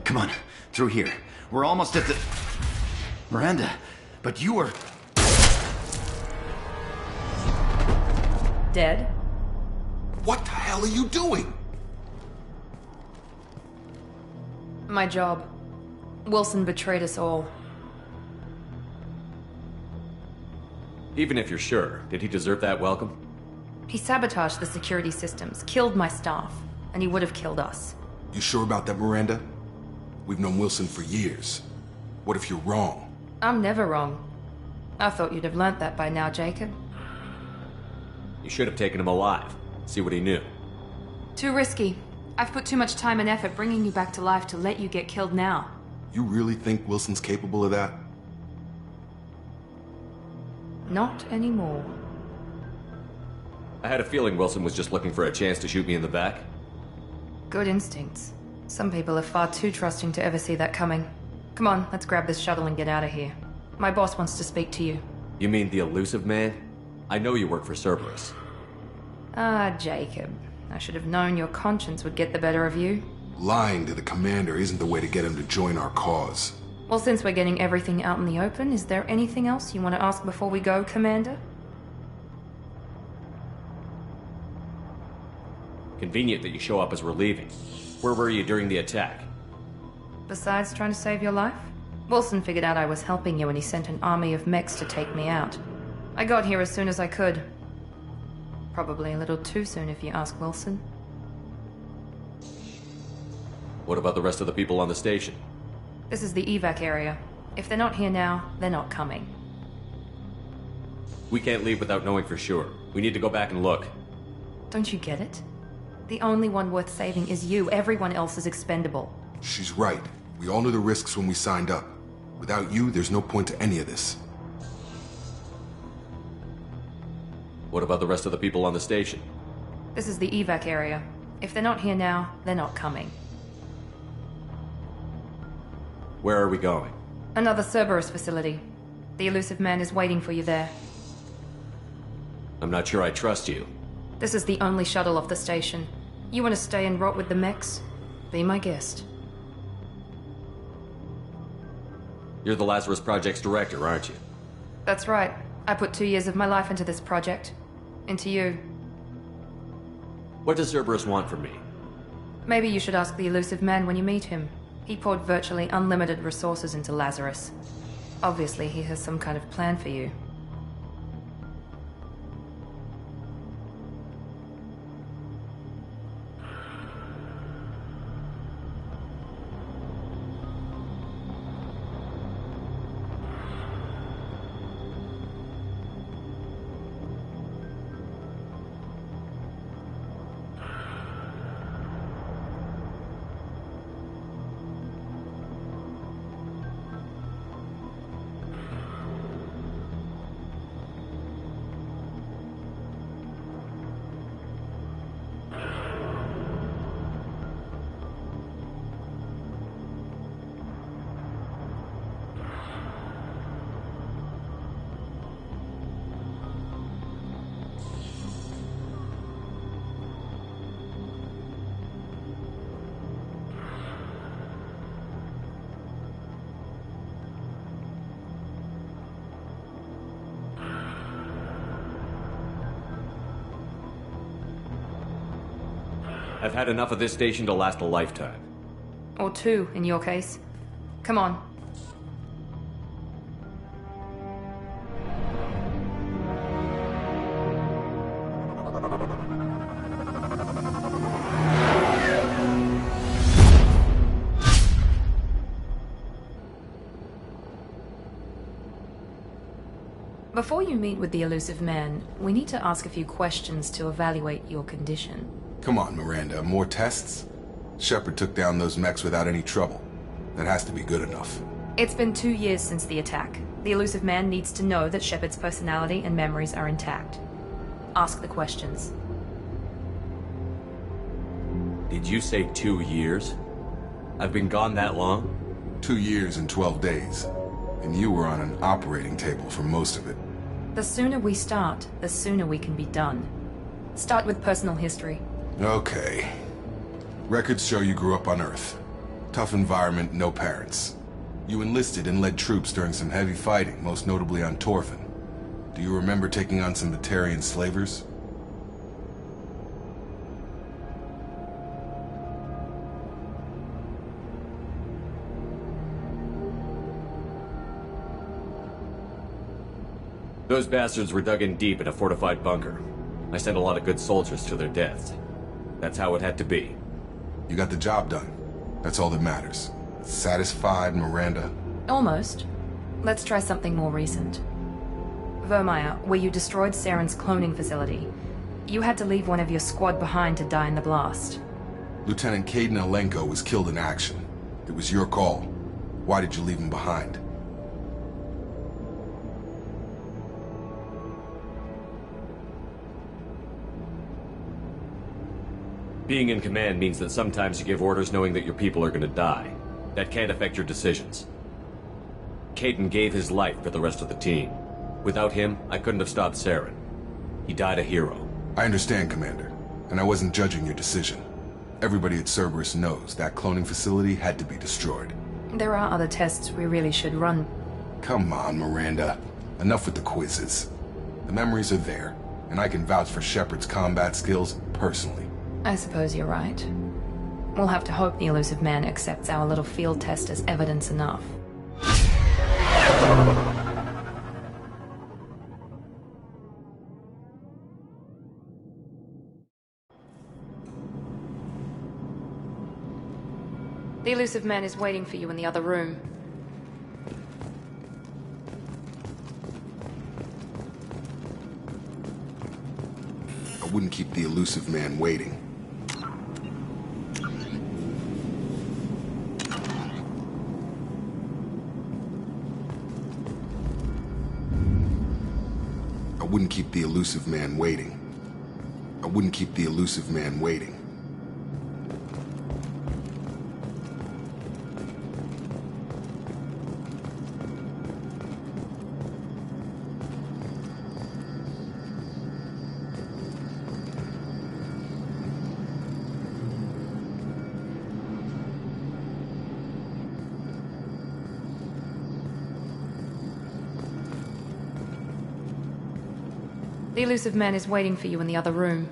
Come on, through here. We're almost at the... Miranda, but you were... Dead? What the hell are you doing? My job. Wilson betrayed us all. Even if you're sure, did he deserve that welcome? He sabotaged the security systems, killed my staff, and he would have killed us. You sure about that, Miranda? We've known Wilson for years. What if you're wrong? I'm never wrong. I thought you'd have learnt that by now, Jacob. You should have taken him alive. See what he knew. Too risky. I've put too much time and effort bringing you back to life to let you get killed now. You really think Wilson's capable of that? Not anymore. I had a feeling Wilson was just looking for a chance to shoot me in the back. Good instincts. Some people are far too trusting to ever see that coming. Come on, let's grab this shuttle and get out of here. My boss wants to speak to you. You mean the elusive man? I know you work for Cerberus. Ah, Jacob. I should have known your conscience would get the better of you. Lying to the commander isn't the way to get him to join our cause. Well, since we're getting everything out in the open, is there anything else you want to ask before we go, Commander? Convenient that you show up as we're leaving. Where were you during the attack? Besides trying to save your life? Wilson figured out I was helping you and he sent an army of mechs to take me out. I got here as soon as I could. Probably a little too soon if you ask Wilson. What about the rest of the people on the station? This is the evac area. If they're not here now, they're not coming. We can't leave without knowing for sure. We need to go back and look. Don't you get it? The only one worth saving is you. Everyone else is expendable. She's right. We all knew the risks when we signed up. Without you, there's no point to any of this. What about the rest of the people on the station? This is the evac area. If they're not here now, they're not coming. Where are we going? Another Cerberus facility. The Elusive Man is waiting for you there. I'm not sure I trust you. This is the only shuttle off the station. You want to stay and rot with the mechs? Be my guest. You're the Lazarus Project's director, aren't you? That's right. I put 2 years of my life into this project. Into you. What does Cerberus want from me? Maybe you should ask the Elusive Man when you meet him. He poured virtually unlimited resources into Lazarus. Obviously, he has some kind of plan for you. I've had enough of this station to last a lifetime. Or 2, in your case. Come on. Before you meet with the Elusive Man, we need to ask a few questions to evaluate your condition. Come on, Miranda, more tests? Shepard took down those mechs without any trouble. That has to be good enough. It's been 2 years since the attack. The Elusive Man needs to know that Shepard's personality and memories are intact. Ask the questions. Did you say 2 years? I've been gone that long? 2 years and 12 days. And you were on an operating table for most of it. The sooner we start, the sooner we can be done. Start with personal history. Okay. Records show you grew up on Earth. Tough environment, no parents. You enlisted and led troops during some heavy fighting, most notably on Torfin. Do you remember taking on some Batarian slavers? Those bastards were dug in deep in a fortified bunker. I sent a lot of good soldiers to their deaths. That's how it had to be. You got the job done. That's all that matters. Satisfied, Miranda? Almost. Let's try something more recent. Vermeer, where you destroyed Saren's cloning facility. You had to leave one of your squad behind to die in the blast. Lieutenant Kaidan Alenko was killed in action. It was your call. Why did you leave him behind? Being in command means that sometimes you give orders knowing that your people are gonna die. That can't affect your decisions. Kaidan gave his life for the rest of the team. Without him, I couldn't have stopped Saren. He died a hero. I understand, Commander. And I wasn't judging your decision. Everybody at Cerberus knows that cloning facility had to be destroyed. There are other tests we really should run. Come on, Miranda. Enough with the quizzes. The memories are there, and I can vouch for Shepard's combat skills personally. I suppose you're right. We'll have to hope the Elusive Man accepts our little field test as evidence enough. The Elusive Man is waiting for you in the other room. I wouldn't keep the Elusive Man waiting. wouldn't keep the elusive man waiting. I wouldn't keep the elusive man waiting. The elusive man is waiting for you in the other room.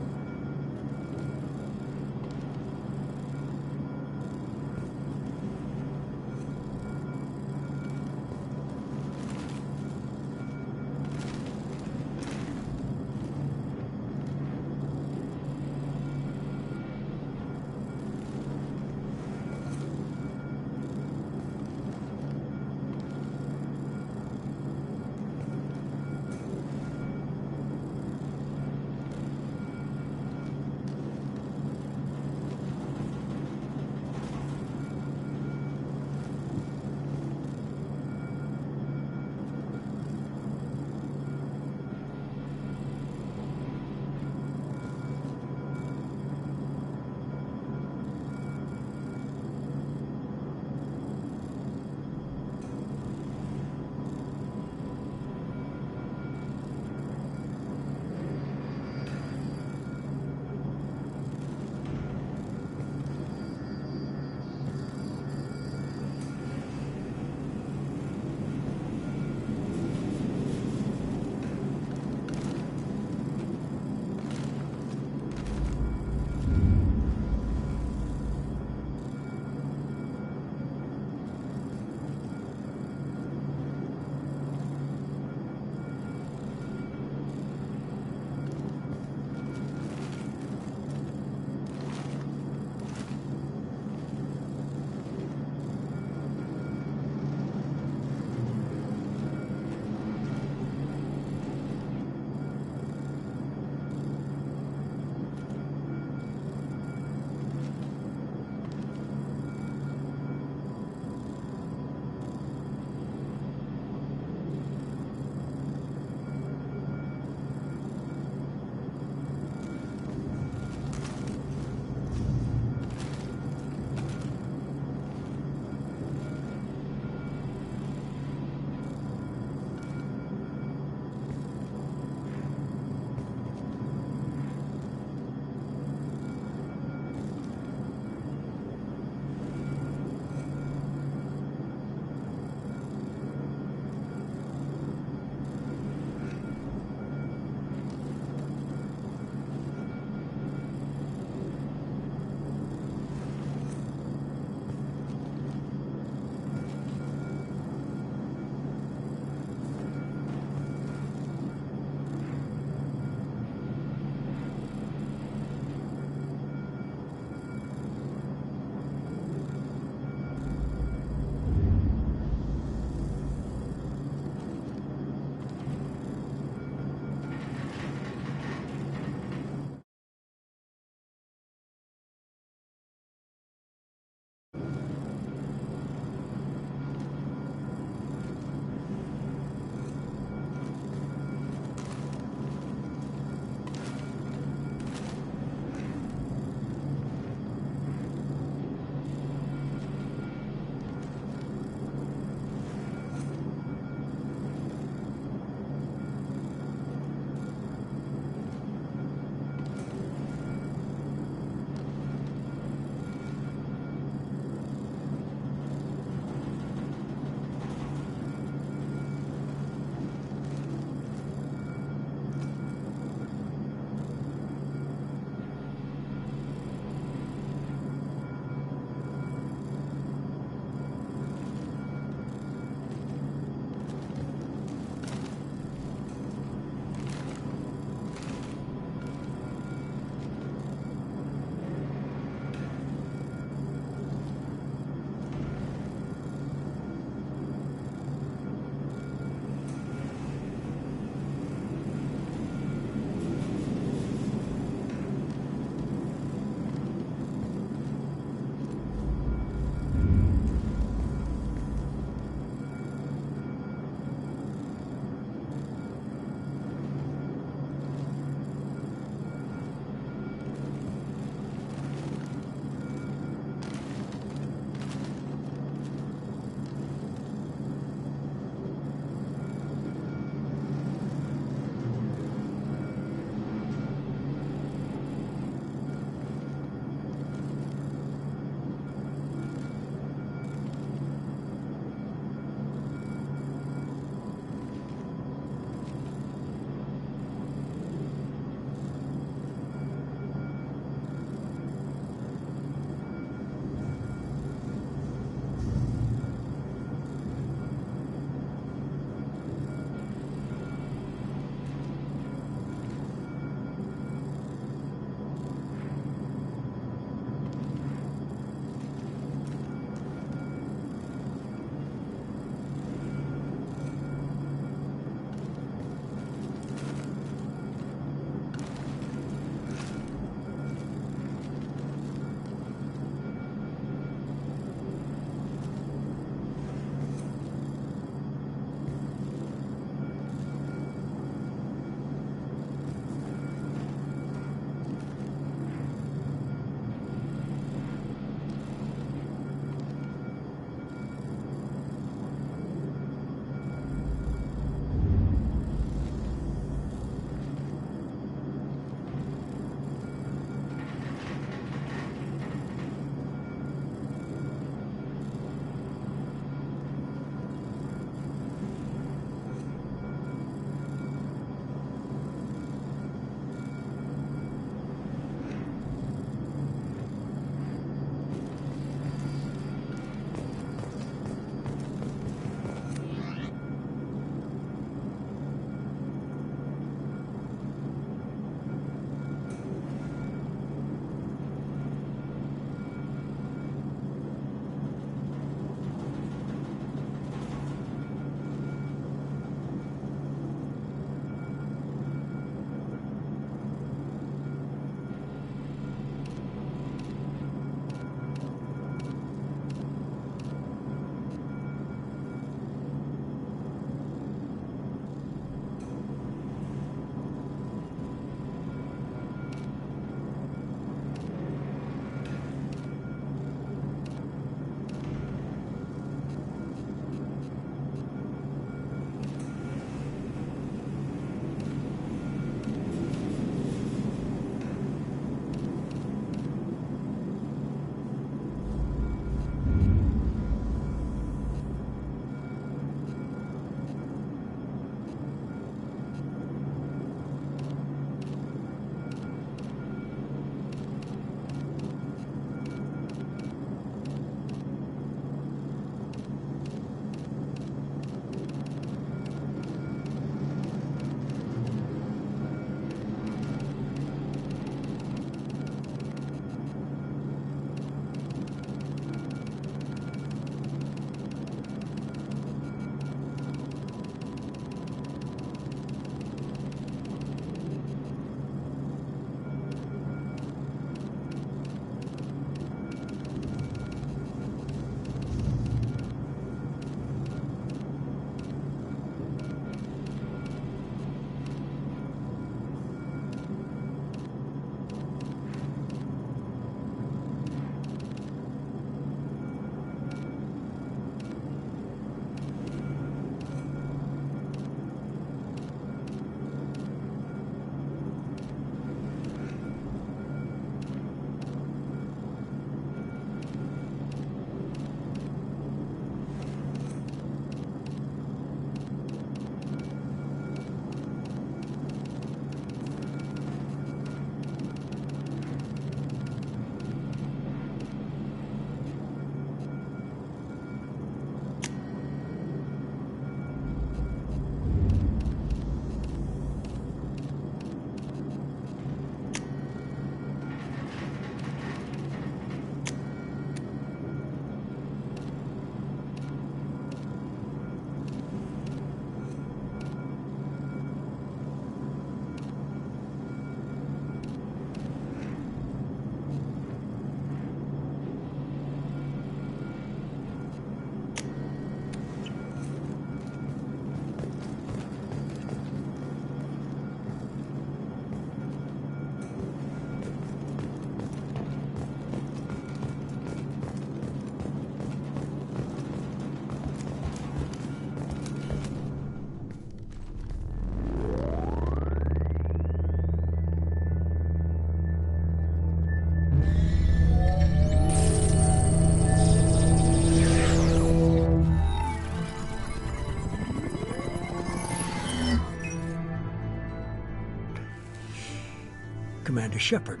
Commander Shepard.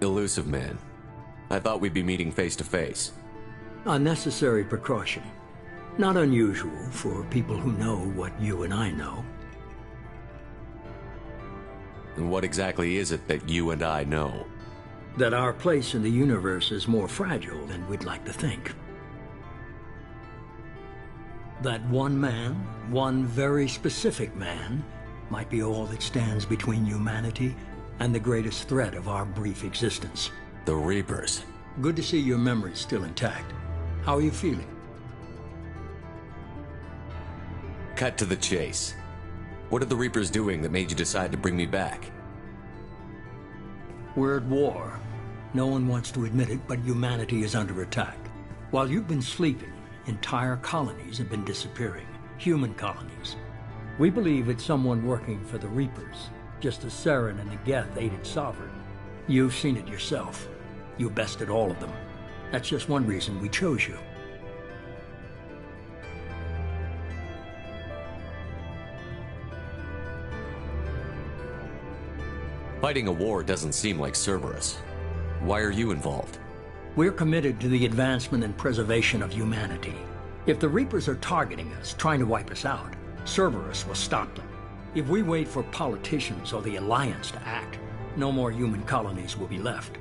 Elusive man. I thought we'd be meeting face to face. A necessary precaution. Not unusual for people who know what you and I know. And what exactly is it that you and I know? That our place in the universe is more fragile than we'd like to think. That one man, one very specific man, might be all that stands between humanity and the greatest threat of our brief existence. The Reapers. Good to see your memory's still intact. How are you feeling? Cut to the chase. What are the Reapers doing that made you decide to bring me back? We're at war. No one wants to admit it, but humanity is under attack. While you've been sleeping, entire colonies have been disappearing. Human colonies. We believe it's someone working for the Reapers, just as Saren and the Geth aided Sovereign. You've seen it yourself. You bested all of them. That's just one reason we chose you. Fighting a war doesn't seem like Cerberus. Why are you involved? We're committed to the advancement and preservation of humanity. If the Reapers are targeting us, trying to wipe us out, Cerberus will stop them. If we wait for politicians or the Alliance to act, no more human colonies will be left.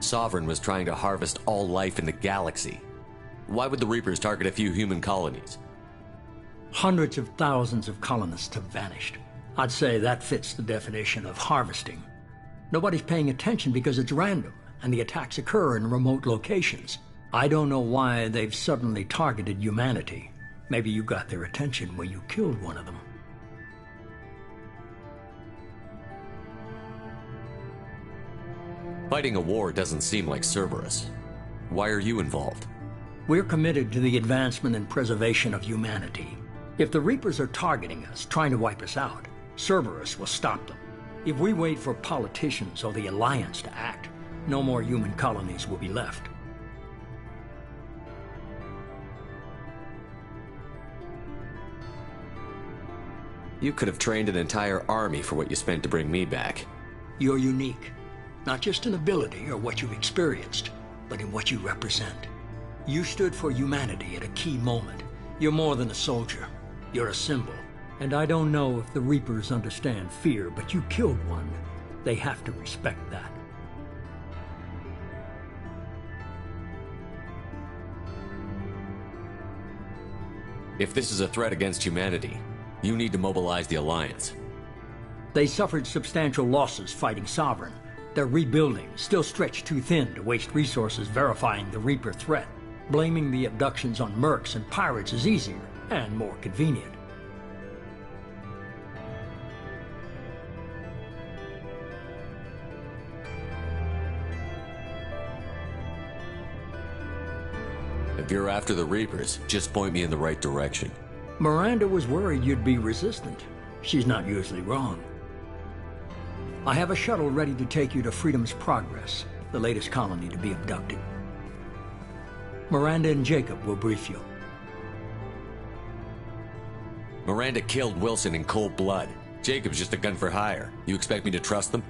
Sovereign was trying to harvest all life in the galaxy. Why would the Reapers target a few human colonies? Hundreds of thousands of colonists have vanished. I'd say that fits the definition of harvesting. Nobody's paying attention because it's random, and the attacks occur in remote locations. I don't know why they've suddenly targeted humanity. Maybe you got their attention when you killed one of them. Fighting a war doesn't seem like Cerberus. Why are you involved? We're committed to the advancement and preservation of humanity. If the Reapers are targeting us, trying to wipe us out, Cerberus will stop them. If we wait for politicians or the Alliance to act, no more human colonies will be left. You could have trained an entire army for what you spent to bring me back. You're unique, not just in ability or what you've experienced, but in what you represent. You stood for humanity at a key moment. You're more than a soldier. You're a symbol. And I don't know if the Reapers understand fear, but you killed one. They have to respect that. If this is a threat against humanity, you need to mobilize the Alliance. They suffered substantial losses fighting Sovereign. They're rebuilding, still stretched too thin to waste resources verifying the Reaper threat. Blaming the abductions on mercs and pirates is easier and more convenient. If you're after the Reapers, just point me in the right direction. Miranda was worried you'd be resistant. She's not usually wrong. I have a shuttle ready to take you to Freedom's Progress, the latest colony to be abducted. Miranda and Jacob will brief you. Miranda killed Wilson in cold blood. Jacob's just a gun for hire. You expect me to trust them?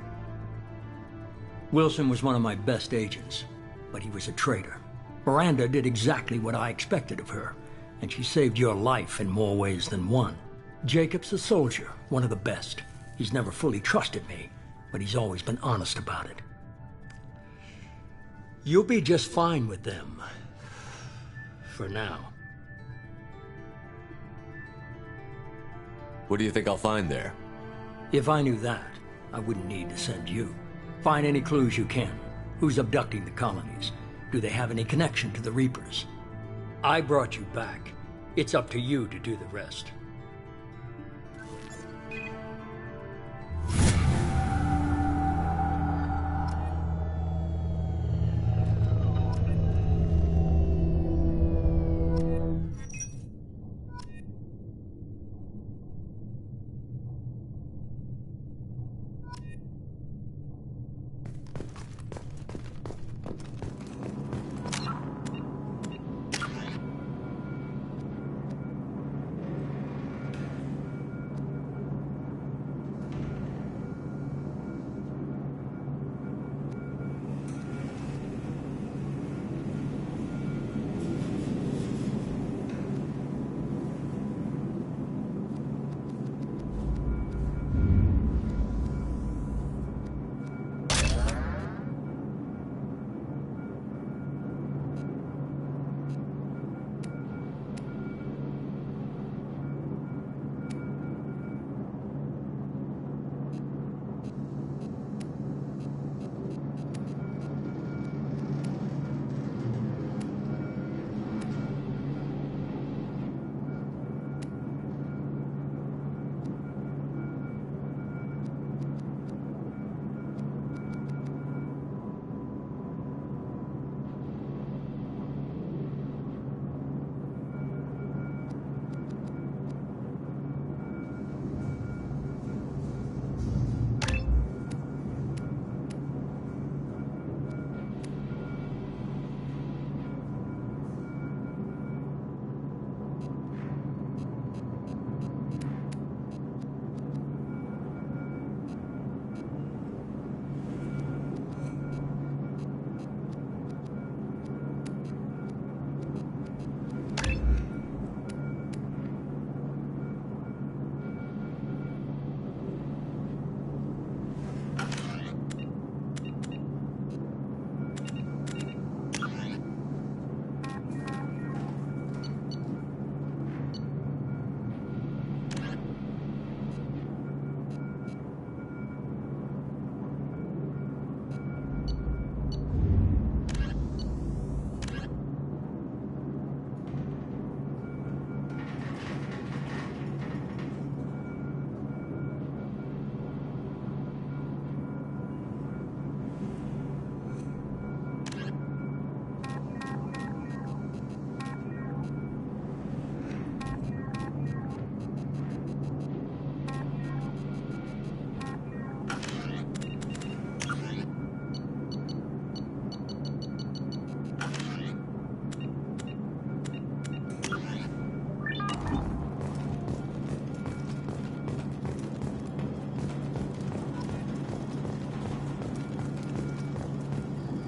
Wilson was one of my best agents, but he was a traitor. Miranda did exactly what I expected of her, and she saved your life in more ways than one. Jacob's a soldier, one of the best. He's never fully trusted me, but he's always been honest about it. You'll be just fine with them. For now. What do you think I'll find there? If I knew that, I wouldn't need to send you. Find any clues you can. Who's abducting the colonies? Do they have any connection to the Reapers? I brought you back. It's up to you to do the rest.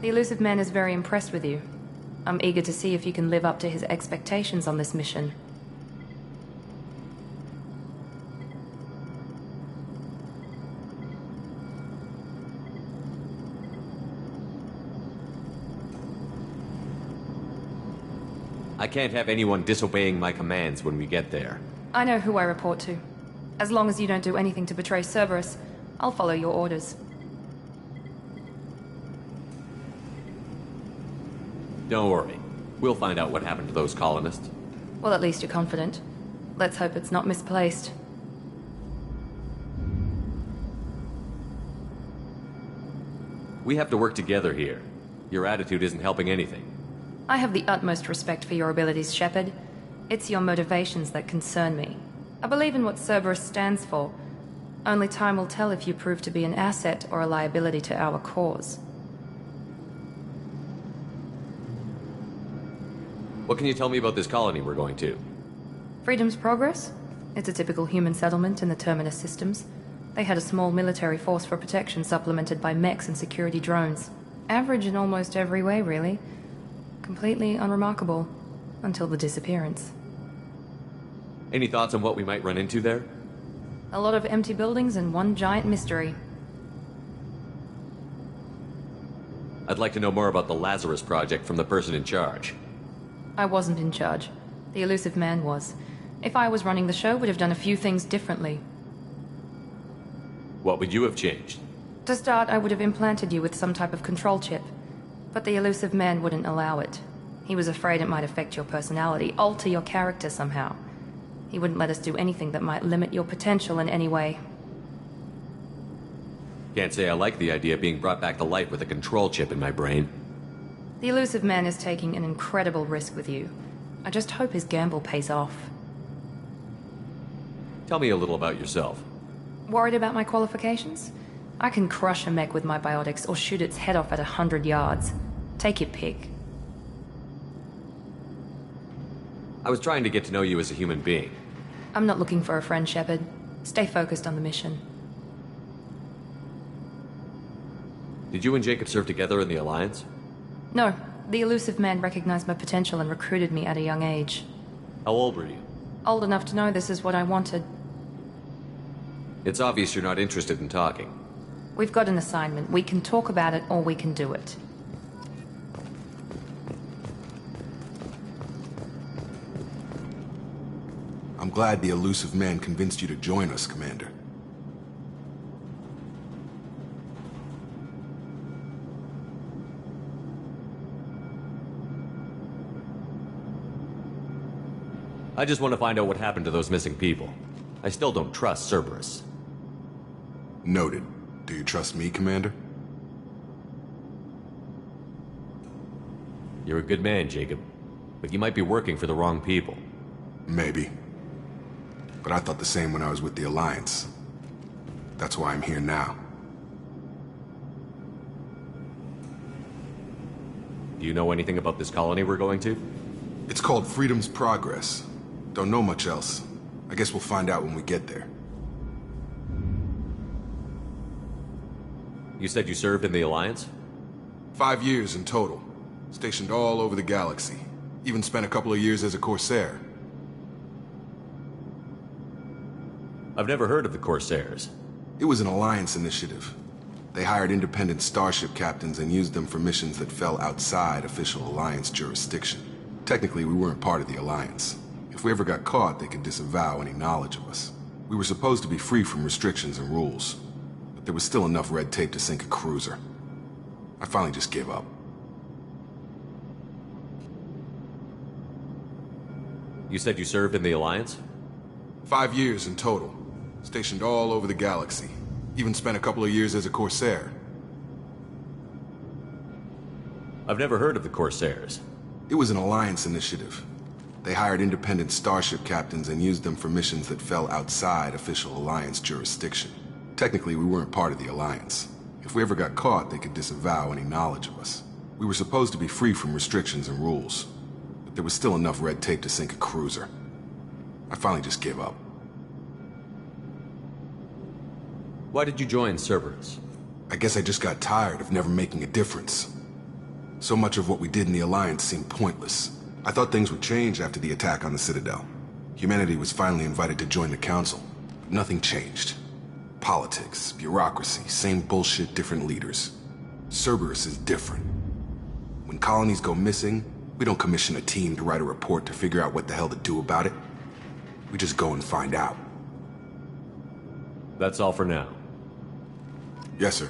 The Elusive Man is very impressed with you. I'm eager to see if you can live up to his expectations on this mission. I can't have anyone disobeying my commands when we get there. I know who I report to. As long as you don't do anything to betray Cerberus, I'll follow your orders. Don't worry. We'll find out what happened to those colonists. Well, at least you're confident. Let's hope it's not misplaced. We have to work together here. Your attitude isn't helping anything. I have the utmost respect for your abilities, Shepard. It's your motivations that concern me. I believe in what Cerberus stands for. Only time will tell if you prove to be an asset or a liability to our cause. What can you tell me about this colony we're going to? Freedom's Progress? It's a typical human settlement in the Terminus systems. They had a small military force for protection supplemented by mechs and security drones. Average in almost every way, really. Completely unremarkable. Until the disappearance. Any thoughts on what we might run into there? A lot of empty buildings and one giant mystery. I'd like to know more about the Lazarus Project from the person in charge. I wasn't in charge. The Elusive Man was. If I was running the show, would have done a few things differently. What would you have changed? To start, I would have implanted you with some type of control chip. But the Elusive Man wouldn't allow it. He was afraid it might affect your personality, alter your character somehow. He wouldn't let us do anything that might limit your potential in any way. Can't say I like the idea of being brought back to life with a control chip in my brain. The Elusive Man is taking an incredible risk with you. I just hope his gamble pays off. Tell me a little about yourself. Worried about my qualifications? I can crush a mech with my biotics or shoot its head off at 100 yards. Take your pick. I was trying to get to know you as a human being. I'm not looking for a friend, Shepard. Stay focused on the mission. Did you and Jacob serve together in the Alliance? No. The Elusive Man recognized my potential and recruited me at a young age. How old were you? Old enough to know this is what I wanted. It's obvious you're not interested in talking. We've got an assignment. We can talk about it or we can do it. I'm glad the Elusive Man convinced you to join us, Commander. I just want to find out what happened to those missing people. I still don't trust Cerberus. Noted. Do you trust me, Commander? You're a good man, Jacob. But you might be working for the wrong people. Maybe. But I thought the same when I was with the Alliance. That's why I'm here now. Do you know anything about this colony we're going to? It's called Freedom's Progress. Don't know much else. I guess we'll find out when we get there. You said you served in the Alliance? 5 years in total. Stationed all over the galaxy. Even spent a couple of years as a Corsair. I've never heard of the Corsairs. It was an Alliance initiative. They hired independent starship captains and used them for missions that fell outside official Alliance jurisdiction. Technically, we weren't part of the Alliance. If we ever got caught, they could disavow any knowledge of us. We were supposed to be free from restrictions and rules, but there was still enough red tape to sink a cruiser. I finally just gave up. You said you served in the Alliance? 5 years in total. Stationed all over the galaxy. Even spent a couple of years as a Corsair. I've never heard of the Corsairs. It was an Alliance initiative. They hired independent starship captains and used them for missions that fell outside official Alliance jurisdiction. Technically, we weren't part of the Alliance. If we ever got caught, they could disavow any knowledge of us. We were supposed to be free from restrictions and rules, but there was still enough red tape to sink a cruiser. I finally just gave up. Why did you join Cerberus? I guess I just got tired of never making a difference. So much of what we did in the Alliance seemed pointless. I thought things would change after the attack on the Citadel. Humanity was finally invited to join the Council, but nothing changed. Politics, bureaucracy, same bullshit, different leaders. Cerberus is different. When colonies go missing, we don't commission a team to write a report to figure out what the hell to do about it. We just go and find out. That's all for now. Yes, sir.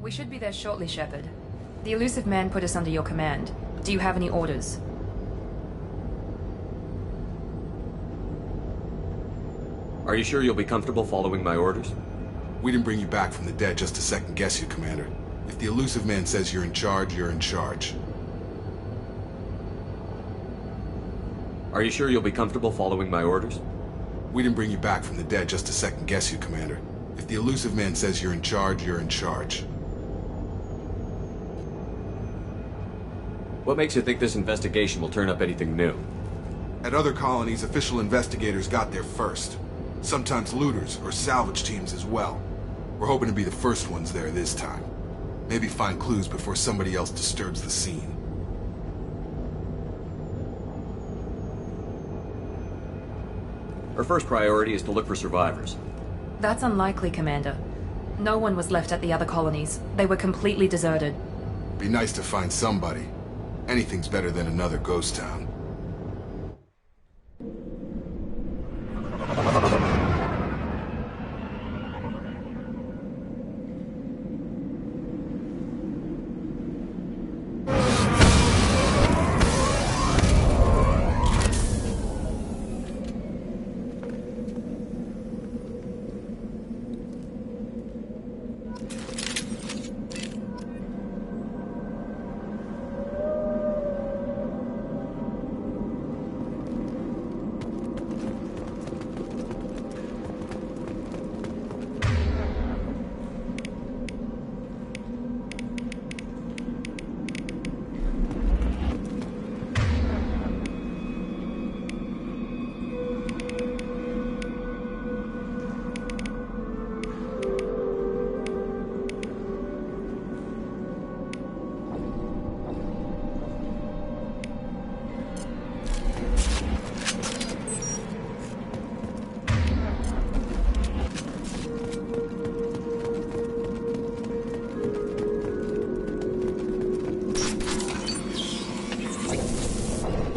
We should be there shortly, Shepard. The Illusive Man put us under your command. Do you have any orders? Are you sure you'll be comfortable following my orders? We didn't bring you back from the dead just to second guess you, Commander. If the Illusive Man says you're in charge, you're in charge. Are you sure you'll be comfortable following my orders? We didn't bring you back from the dead just to second guess you, Commander. If the Illusive Man says you're in charge, you're in charge. What makes you think this investigation will turn up anything new? At other colonies, official investigators got there first. Sometimes looters or salvage teams as well. We're hoping to be the first ones there this time. Maybe find clues before somebody else disturbs the scene. Our first priority is to look for survivors. That's unlikely, Commander. No one was left at the other colonies. They were completely deserted. Be nice to find somebody. Anything's better than another ghost town.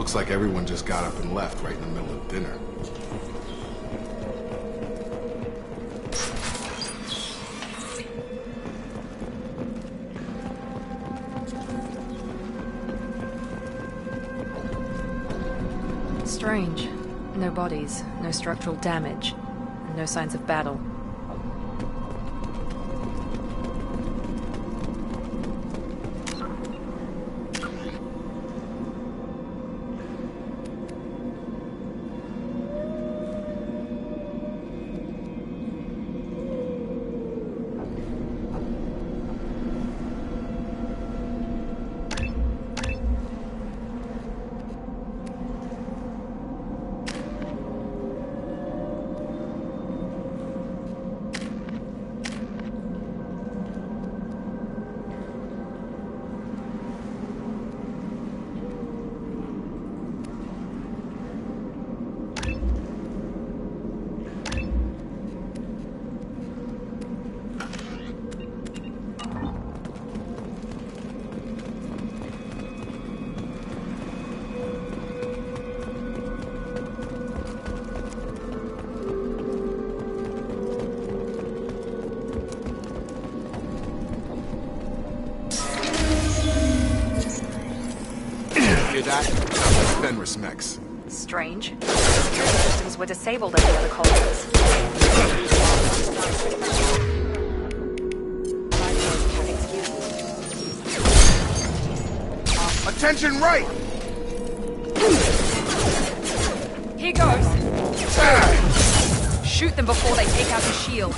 Looks like everyone just got up and left right in the middle of dinner. Strange. No bodies, no structural damage, and no signs of battle. Hear that? That's the Fenris mechs. Strange. Security systems were disabled at the other colonies. Attention right! Here goes. Shoot them before they take out the shield.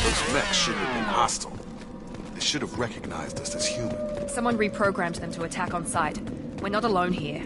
Those mechs shouldn't have been hostile. They should have recognized us as human. Someone reprogrammed them to attack on sight. We're not alone here.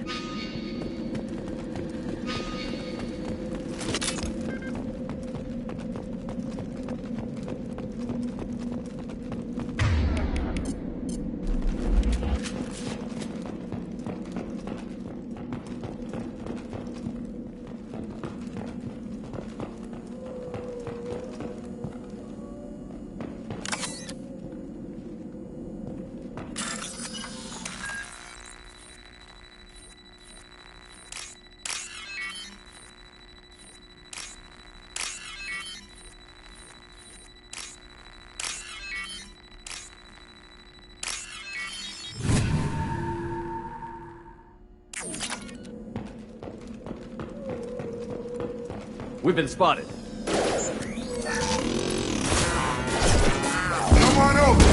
We've been spotted. Come on over!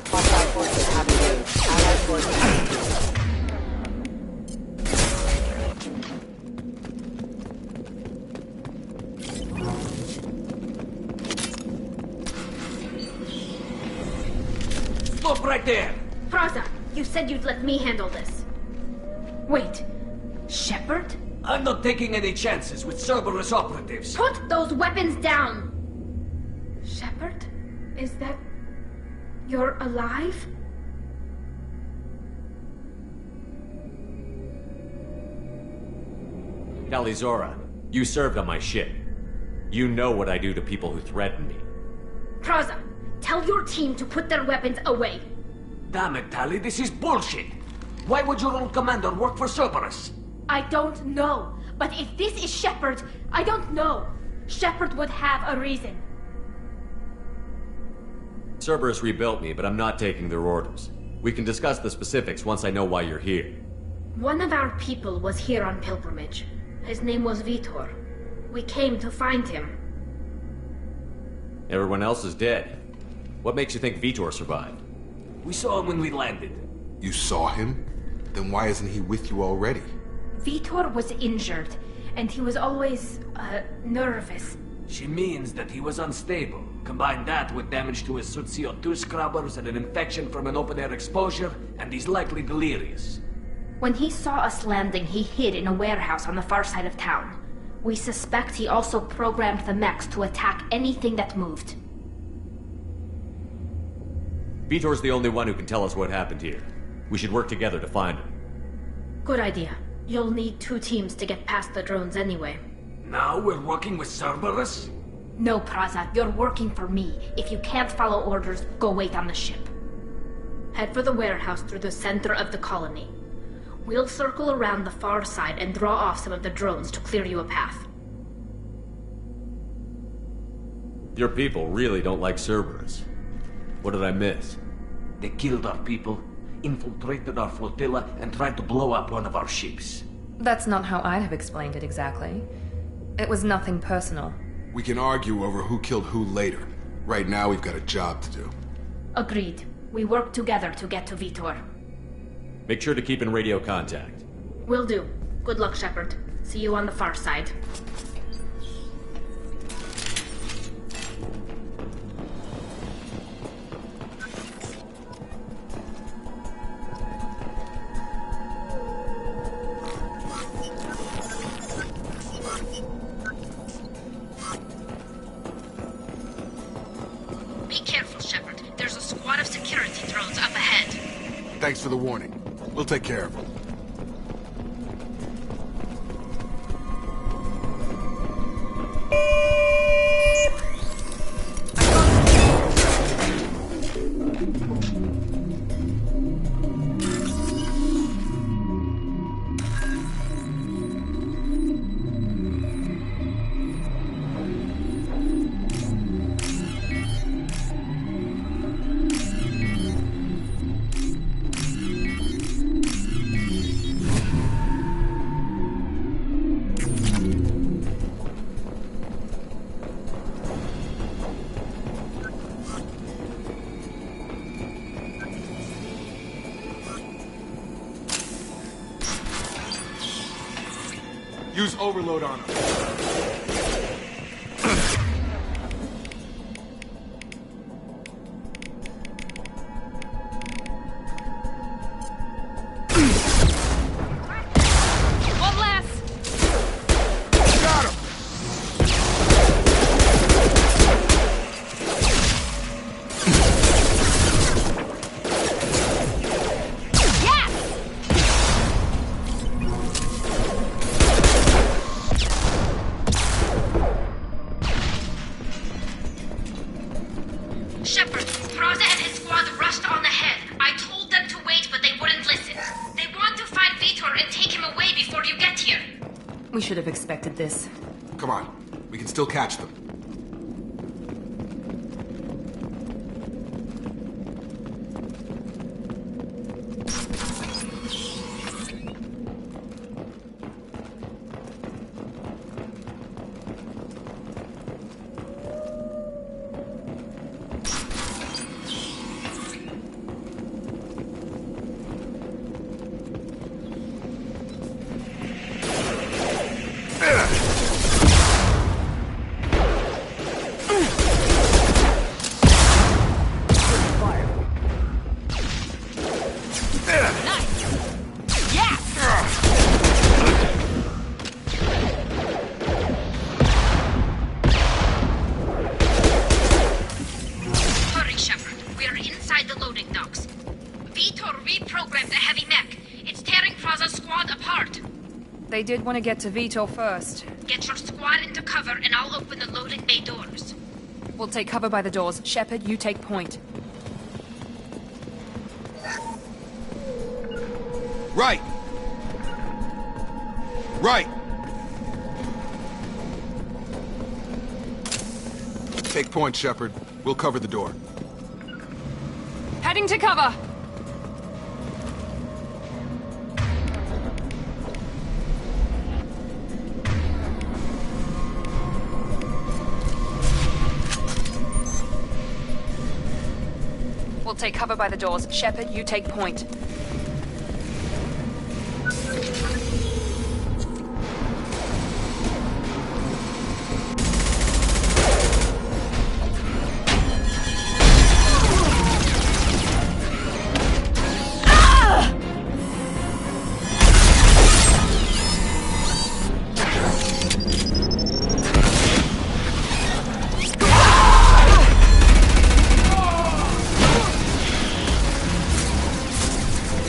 Hostile forces have engaged. Allied forces. Stop right there! Praza, you said you'd let me handle this. Wait, Shepard? I'm not taking any chances with Cerberus operatives. Put those weapons down! Shepard? Is that... you're alive? Talizora, you served on my ship. You know what I do to people who threaten me. Praza, tell your team to put their weapons away. Damn it, Tali, this is bullshit. Why would your old commander work for Cerberus? I don't know. But if this is Shepard, I don't know. Shepard would have a reason. Cerberus rebuilt me, but I'm not taking their orders. We can discuss the specifics once I know why you're here. One of our people was here on pilgrimage. His name was Vitor. We came to find him. Everyone else is dead. What makes you think Vitor survived? We saw him when we landed. You saw him? Then why isn't he with you already? Vitor was injured, and he was always, nervous. She means that he was unstable. Combine that with damage to his suit CO2 scrubbers and an infection from an open-air exposure, and he's likely delirious. When he saw us landing, he hid in a warehouse on the far side of town. We suspect he also programmed the mechs to attack anything that moved. Vitor's the only one who can tell us what happened here. We should work together to find him. Good idea. You'll need 2 teams to get past the drones anyway. Now we're working with Cerberus? No, Praza, you're working for me. If you can't follow orders, go wait on the ship. Head for the warehouse through the center of the colony. We'll circle around the far side and draw off some of the drones to clear you a path. Your people really don't like Cerberus. What did I miss? They killed our people, infiltrated our flotilla, and tried to blow up one of our ships. That's not how I'd have explained it exactly. It was nothing personal. We can argue over who killed who later. Right now, we've got a job to do. Agreed. We work together to get to Vitor. Make sure to keep in radio contact. Will do. Good luck, Shepard. See you on the far side. Be careful, Shepard. There's a squad of security drones up ahead. Thanks for the warning. We'll take care of them. Use overload on him. One less! Got him! Shepard, Praza and his squad rushed on ahead. I told them to wait, but they wouldn't listen. They want to find Vitor and take him away before you get here. We should have expected this. Come on. We can still catch them. Hurry, Shepard. We're inside the loading docks. Vitor reprogrammed the heavy mech. It's tearing Praza's squad apart. They did want to get to Vitor first. Get your squad into cover and I'll open the loading bay doors. We'll take cover by the doors. Shepard, you take point. Right! Right! Take point, Shepard. We'll cover the door. Heading to cover! We'll take cover by the doors. Shepard, you take point.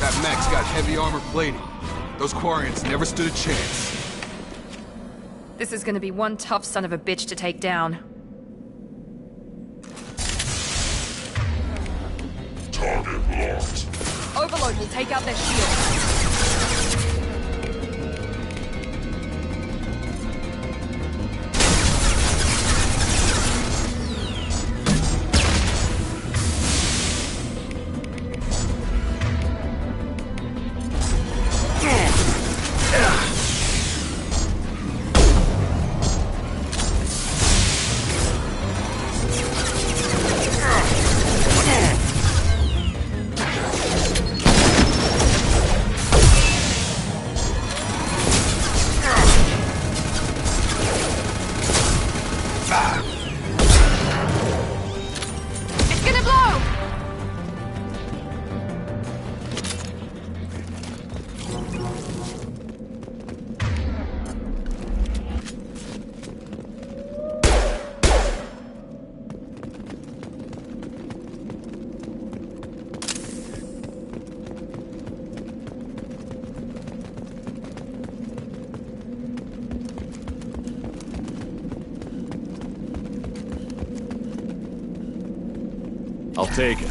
That mech's got heavy armor plating. Those Quarians never stood a chance. This is gonna be one tough son of a bitch to take down. Target locked. Overload will take out their shield. It's gonna blow! I'll take it.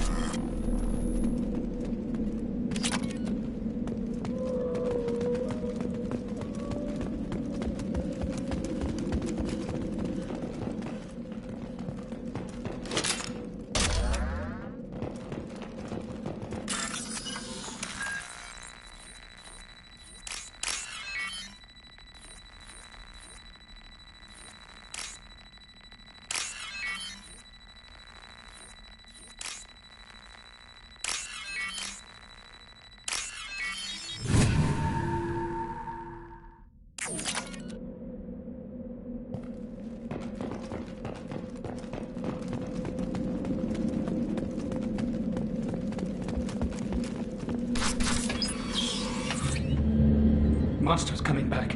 Monsters coming back.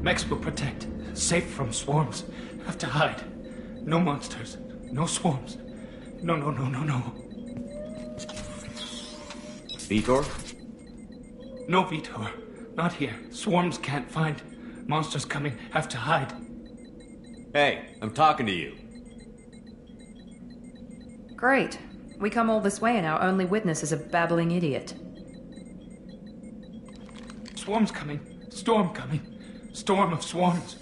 Mechs will protect. Safe from swarms. Have to hide. No monsters. No swarms. No. Vitor? No, Vitor. Not here. Swarms can't find. Monsters coming. Have to hide. Hey, I'm talking to you. Great. We come all this way and our only witness is a babbling idiot. Swarms coming. Storm coming. Storm of swarms.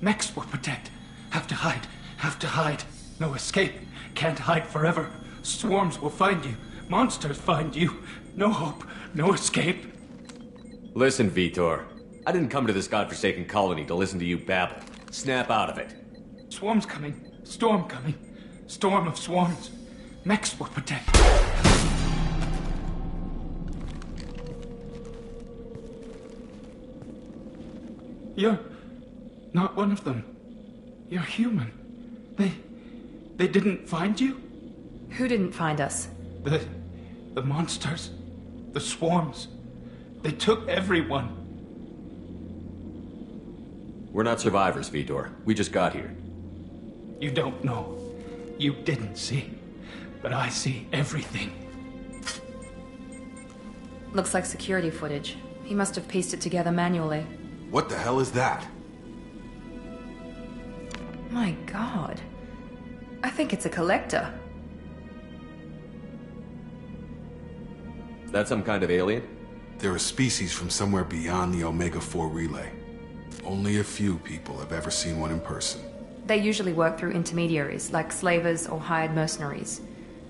Mechs will protect. Have to hide. Have to hide. No escape. Can't hide forever. Swarms will find you. Monsters find you. No hope. No escape. Listen, Vitor. I didn't come to this godforsaken colony to listen to you babble. Snap out of it. Swarms coming. Storm coming. Storm of swarms. Mechs will protect. You're not one of them. You're human. They didn't find you? Who didn't find us? The monsters. The swarms. They took everyone. We're not survivors, Vitor. We just got here. You don't know. You didn't see. But I see everything. Looks like security footage. He must have pieced it together manually. What the hell is that? My god. I think it's a collector. That some kind of alien? They're a species from somewhere beyond the Omega-4 relay. Only a few people have ever seen one in person. They usually work through intermediaries, like slavers or hired mercenaries.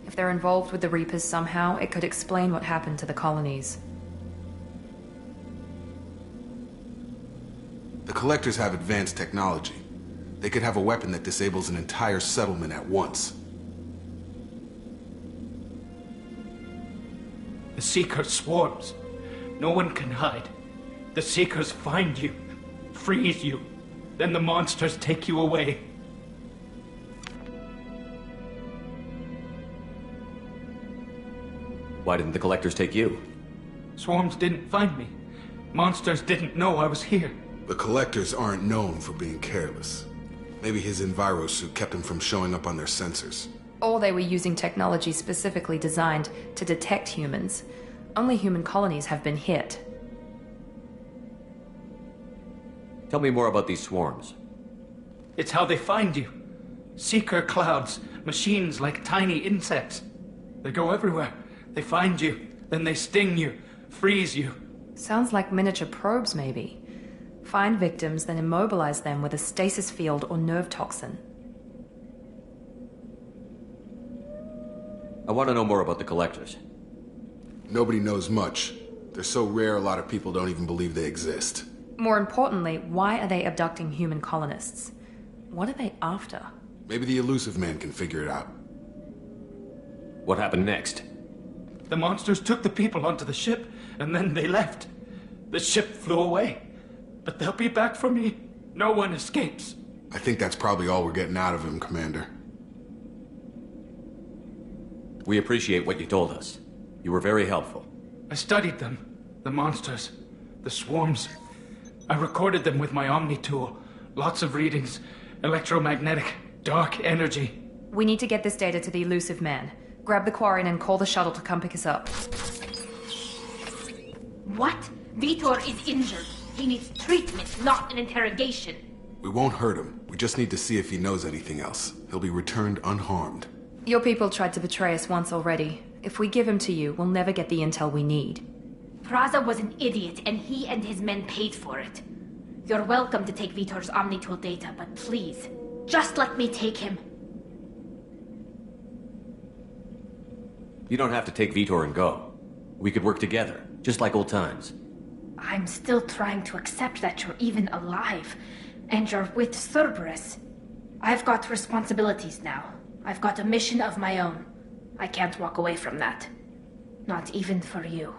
If they're involved with the Reapers somehow, it could explain what happened to the colonies. The Collectors have advanced technology. They could have a weapon that disables an entire settlement at once. The Seeker swarms. No one can hide. The Seekers find you, freeze you, then the monsters take you away. Why didn't the Collectors take you? Swarms didn't find me. Monsters didn't know I was here. The Collectors aren't known for being careless. Maybe his Enviro suit kept him from showing up on their sensors. Or they were using technology specifically designed to detect humans. Only human colonies have been hit. Tell me more about these swarms. It's how they find you. Seeker clouds, machines like tiny insects. They go everywhere. They find you, then they sting you, freeze you. Sounds like miniature probes, maybe. Find victims, then immobilize them with a stasis field or nerve toxin. I want to know more about the Collectors. Nobody knows much. They're so rare, a lot of people don't even believe they exist. More importantly, why are they abducting human colonists? What are they after? Maybe the Elusive Man can figure it out. What happened next? The monsters took the people onto the ship, and then they left. The ship flew away. But they'll be back for me. No one escapes. I think that's probably all we're getting out of him, Commander. We appreciate what you told us. You were very helpful. I studied them. The monsters. The swarms. I recorded them with my Omni tool. Lots of readings. Electromagnetic. Dark energy. We need to get this data to the Elusive Man. Grab the Quarian and call the shuttle to come pick us up. What? Vitor is injured. He needs treatment, not an interrogation. We won't hurt him. We just need to see if he knows anything else. He'll be returned unharmed. Your people tried to betray us once already. If we give him to you, we'll never get the intel we need. Praza was an idiot, and he and his men paid for it. You're welcome to take Vitor's Omnitool data, but please, just let me take him. You don't have to take Vitor and go. We could work together, just like old times. I'm still trying to accept that you're even alive, and you're with Cerberus. I've got responsibilities now. I've got a mission of my own. I can't walk away from that. Not even for you.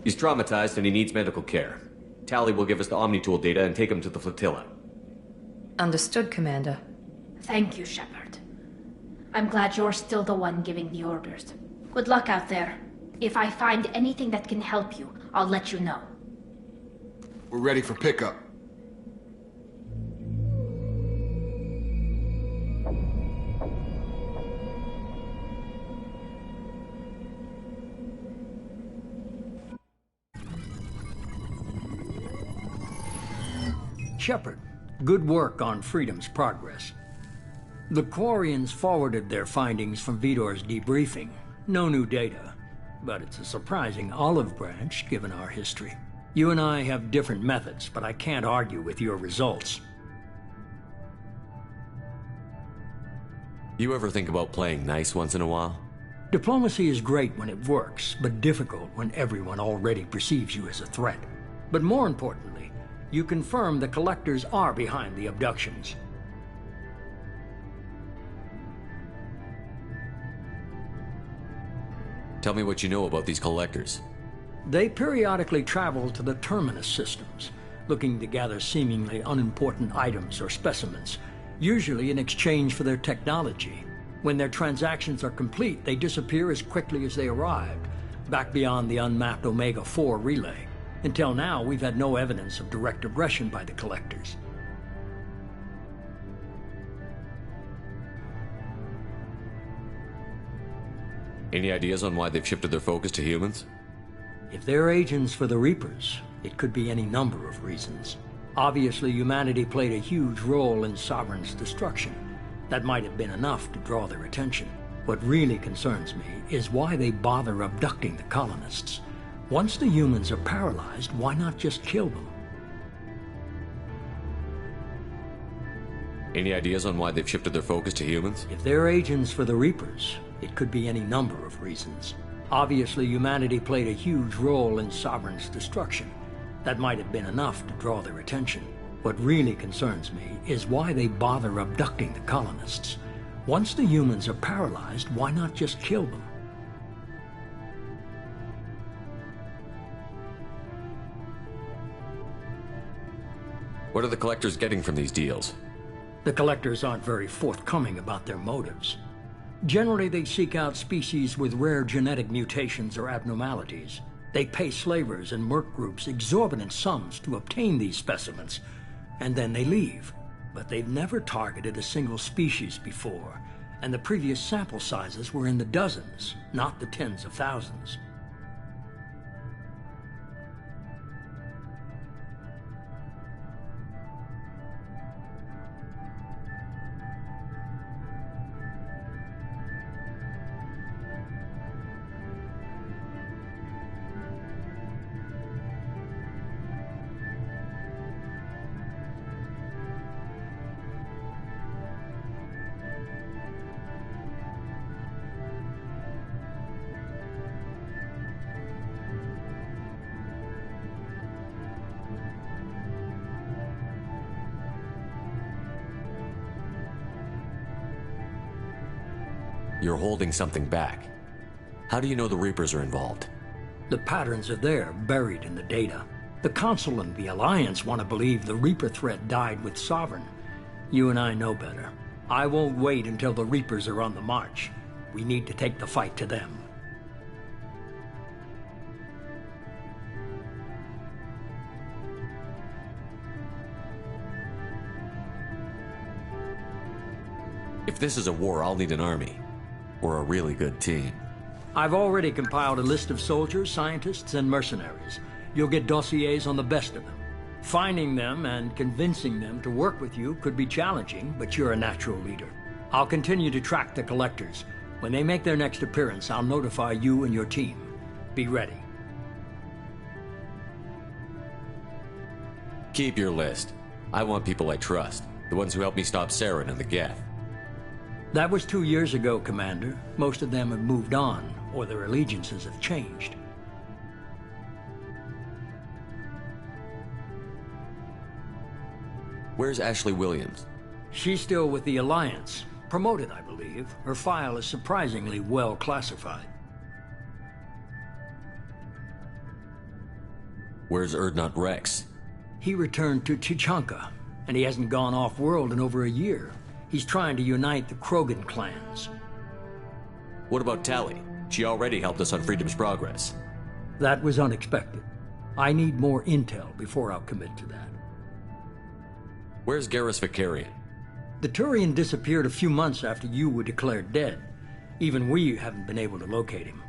He's traumatized and he needs medical care. Tali will give us the Omnitool data and take him to the flotilla. Understood, Commander. Thank you, Shepard. I'm glad you're still the one giving the orders. Good luck out there. If I find anything that can help you, I'll let you know. We're ready for pickup. Shepard, good work on Freedom's progress. The Quarians forwarded their findings from Vidor's debriefing. No new data, but it's a surprising olive branch given our history. You and I have different methods, but I can't argue with your results. You ever think about playing nice once in a while? Diplomacy is great when it works, but difficult when everyone already perceives you as a threat. But more importantly, you confirm the Collectors are behind the abductions. Tell me what you know about these Collectors. They periodically travel to the Terminus systems, looking to gather seemingly unimportant items or specimens, usually in exchange for their technology. When their transactions are complete, they disappear as quickly as they arrived, back beyond the unmapped Omega-4 relay. Until now, we've had no evidence of direct aggression by the Collectors. Any ideas on why they've shifted their focus to humans? If they're agents for the Reapers, it could be any number of reasons. Obviously, humanity played a huge role in Sovereign's destruction. That might have been enough to draw their attention. What really concerns me is why they bother abducting the colonists. Once the humans are paralyzed, why not just kill them? Any ideas on why they've shifted their focus to humans? If they're agents for the Reapers, it could be any number of reasons. Obviously, humanity played a huge role in Sovereign's destruction. That might have been enough to draw their attention. What really concerns me is why they bother abducting the colonists. Once the humans are paralyzed, why not just kill them? What are the Collectors getting from these deals? The Collectors aren't very forthcoming about their motives. Generally, they seek out species with rare genetic mutations or abnormalities. They pay slavers and merc groups exorbitant sums to obtain these specimens, and then they leave. But they've never targeted a single species before, and the previous sample sizes were in the dozens, not the tens of thousands. You're holding something back. How do you know the Reapers are involved? The patterns are there, buried in the data. The Council and the Alliance want to believe the Reaper threat died with Sovereign. You and I know better. I won't wait until the Reapers are on the march. We need to take the fight to them. If this is a war, I'll need an army. Or a really good team. I've already compiled a list of soldiers, scientists, and mercenaries. You'll get dossiers on the best of them. Finding them and convincing them to work with you could be challenging, but you're a natural leader. I'll continue to track the Collectors. When they make their next appearance, I'll notify you and your team. Be ready. Keep your list. I want people I trust. The ones who helped me stop Saren and the Geth. That was 2 years ago, Commander. Most of them have moved on, or their allegiances have changed. Where's Ashley Williams? She's still with the Alliance. Promoted, I believe. Her file is surprisingly well classified. Where's Urdnot Rex? He returned to Tuchanka, and he hasn't gone off-world in over a year. He's trying to unite the Krogan clans. What about Tali? She already helped us on Freedom's Progress. That was unexpected. I need more intel before I'll commit to that. Where's Garrus Vakarian? The Turian disappeared a few months after you were declared dead. Even we haven't been able to locate him.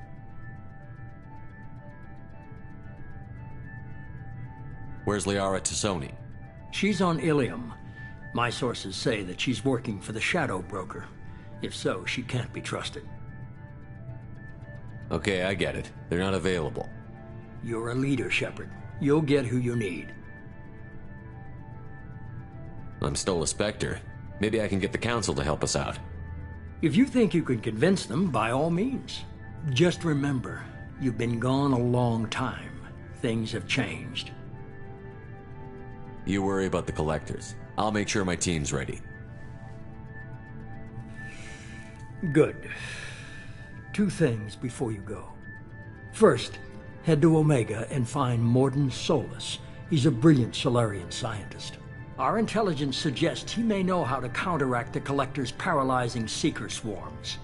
Where's Liara Tassoni? She's on Ilium. My sources say that she's working for the Shadow Broker. If so, she can't be trusted. Okay, I get it. They're not available. You're a leader, Shepard. You'll get who you need. I'm still a Spectre. Maybe I can get the Council to help us out. If you think you can convince them, by all means. Just remember, you've been gone a long time. Things have changed. You worry about the Collectors. I'll make sure my team's ready. Good. 2 things before you go. First, head to Omega and find Mordin Solus. He's a brilliant Solarian scientist. Our intelligence suggests he may know how to counteract the Collector's paralyzing Seeker swarms.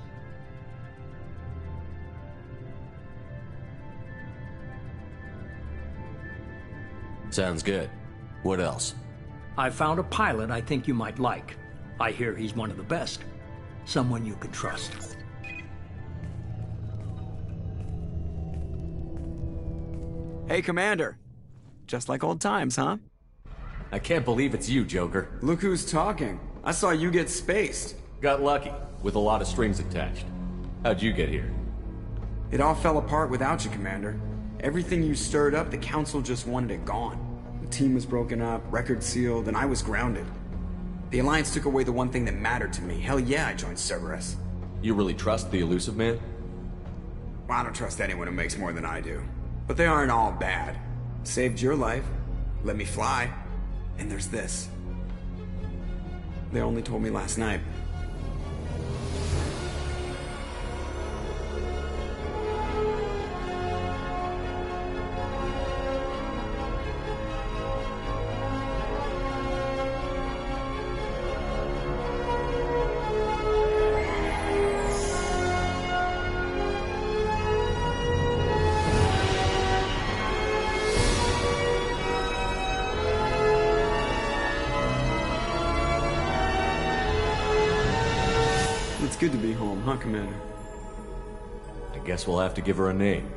Sounds good. What else? I found a pilot I think you might like. I hear he's one of the best. Someone you can trust. Hey, Commander. Just like old times, huh? I can't believe it's you, Joker. Look who's talking. I saw you get spaced. Got lucky, with a lot of strings attached. How'd you get here? It all fell apart without you, Commander. Everything you stirred up, the Council just wanted it gone. The team was broken up, record sealed, and I was grounded. The Alliance took away the one thing that mattered to me. Hell yeah, I joined Cerberus. You really trust the Illusive Man? Well, I don't trust anyone who makes more than I do. But they aren't all bad. Saved your life, let me fly, and there's this. They only told me last night. It's good to be home, huh, Commander? I guess we'll have to give her a name.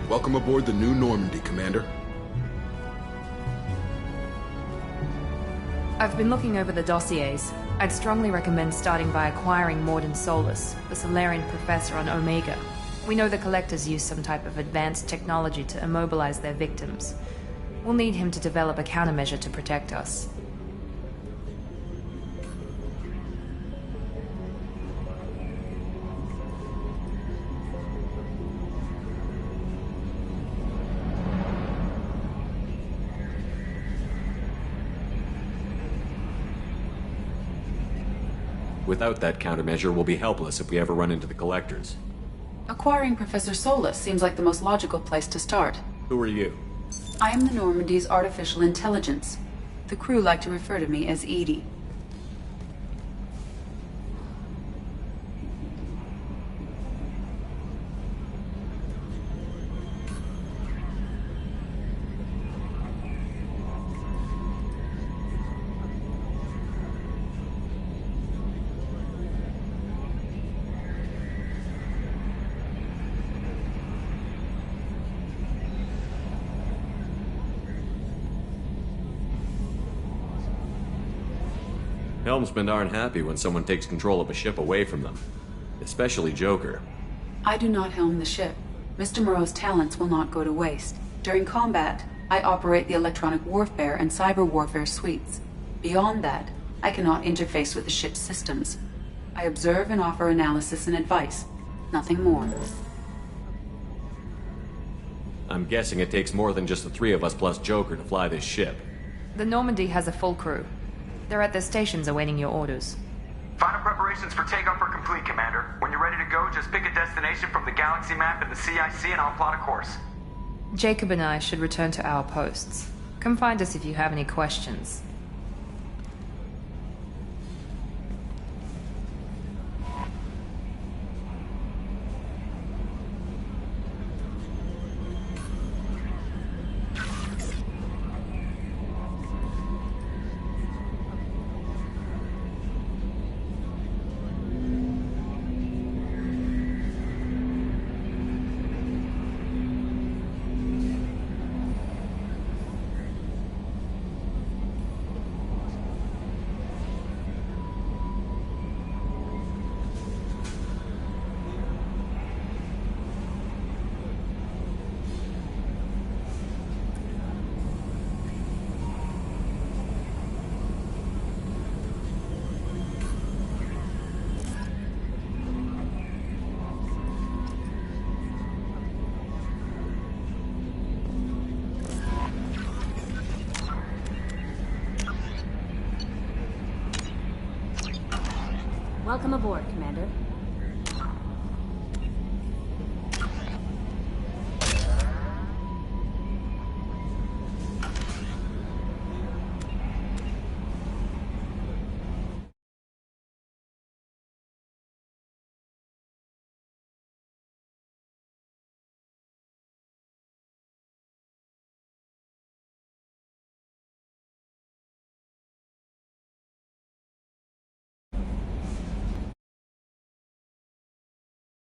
Welcome aboard the New Normandy, Commander. I've been looking over the dossiers. I'd strongly recommend starting by acquiring Morden Solus, the Solarian professor on Omega. We know the Collectors use some type of advanced technology to immobilize their victims. We'll need him to develop a countermeasure to protect us. Without that countermeasure, we'll be helpless if we ever run into the Collectors. Acquiring Professor Solus seems like the most logical place to start. Who are you? I am the Normandy's artificial intelligence. The crew like to refer to me as EDI. Helmsmen aren't happy when someone takes control of a ship away from them. Especially Joker. I do not helm the ship. Mr. Moreau's talents will not go to waste. During combat, I operate the electronic warfare and cyber warfare suites. Beyond that, I cannot interface with the ship's systems. I observe and offer analysis and advice. Nothing more. I'm guessing it takes more than just the three of us plus Joker to fly this ship. The Normandy has a full crew. They're at their stations awaiting your orders. Final preparations for takeoff are complete, Commander. When you're ready to go, just pick a destination from the galaxy map and the CIC and I'll plot a course. Jacob and I should return to our posts. Come find us if you have any questions. Welcome aboard, Commander.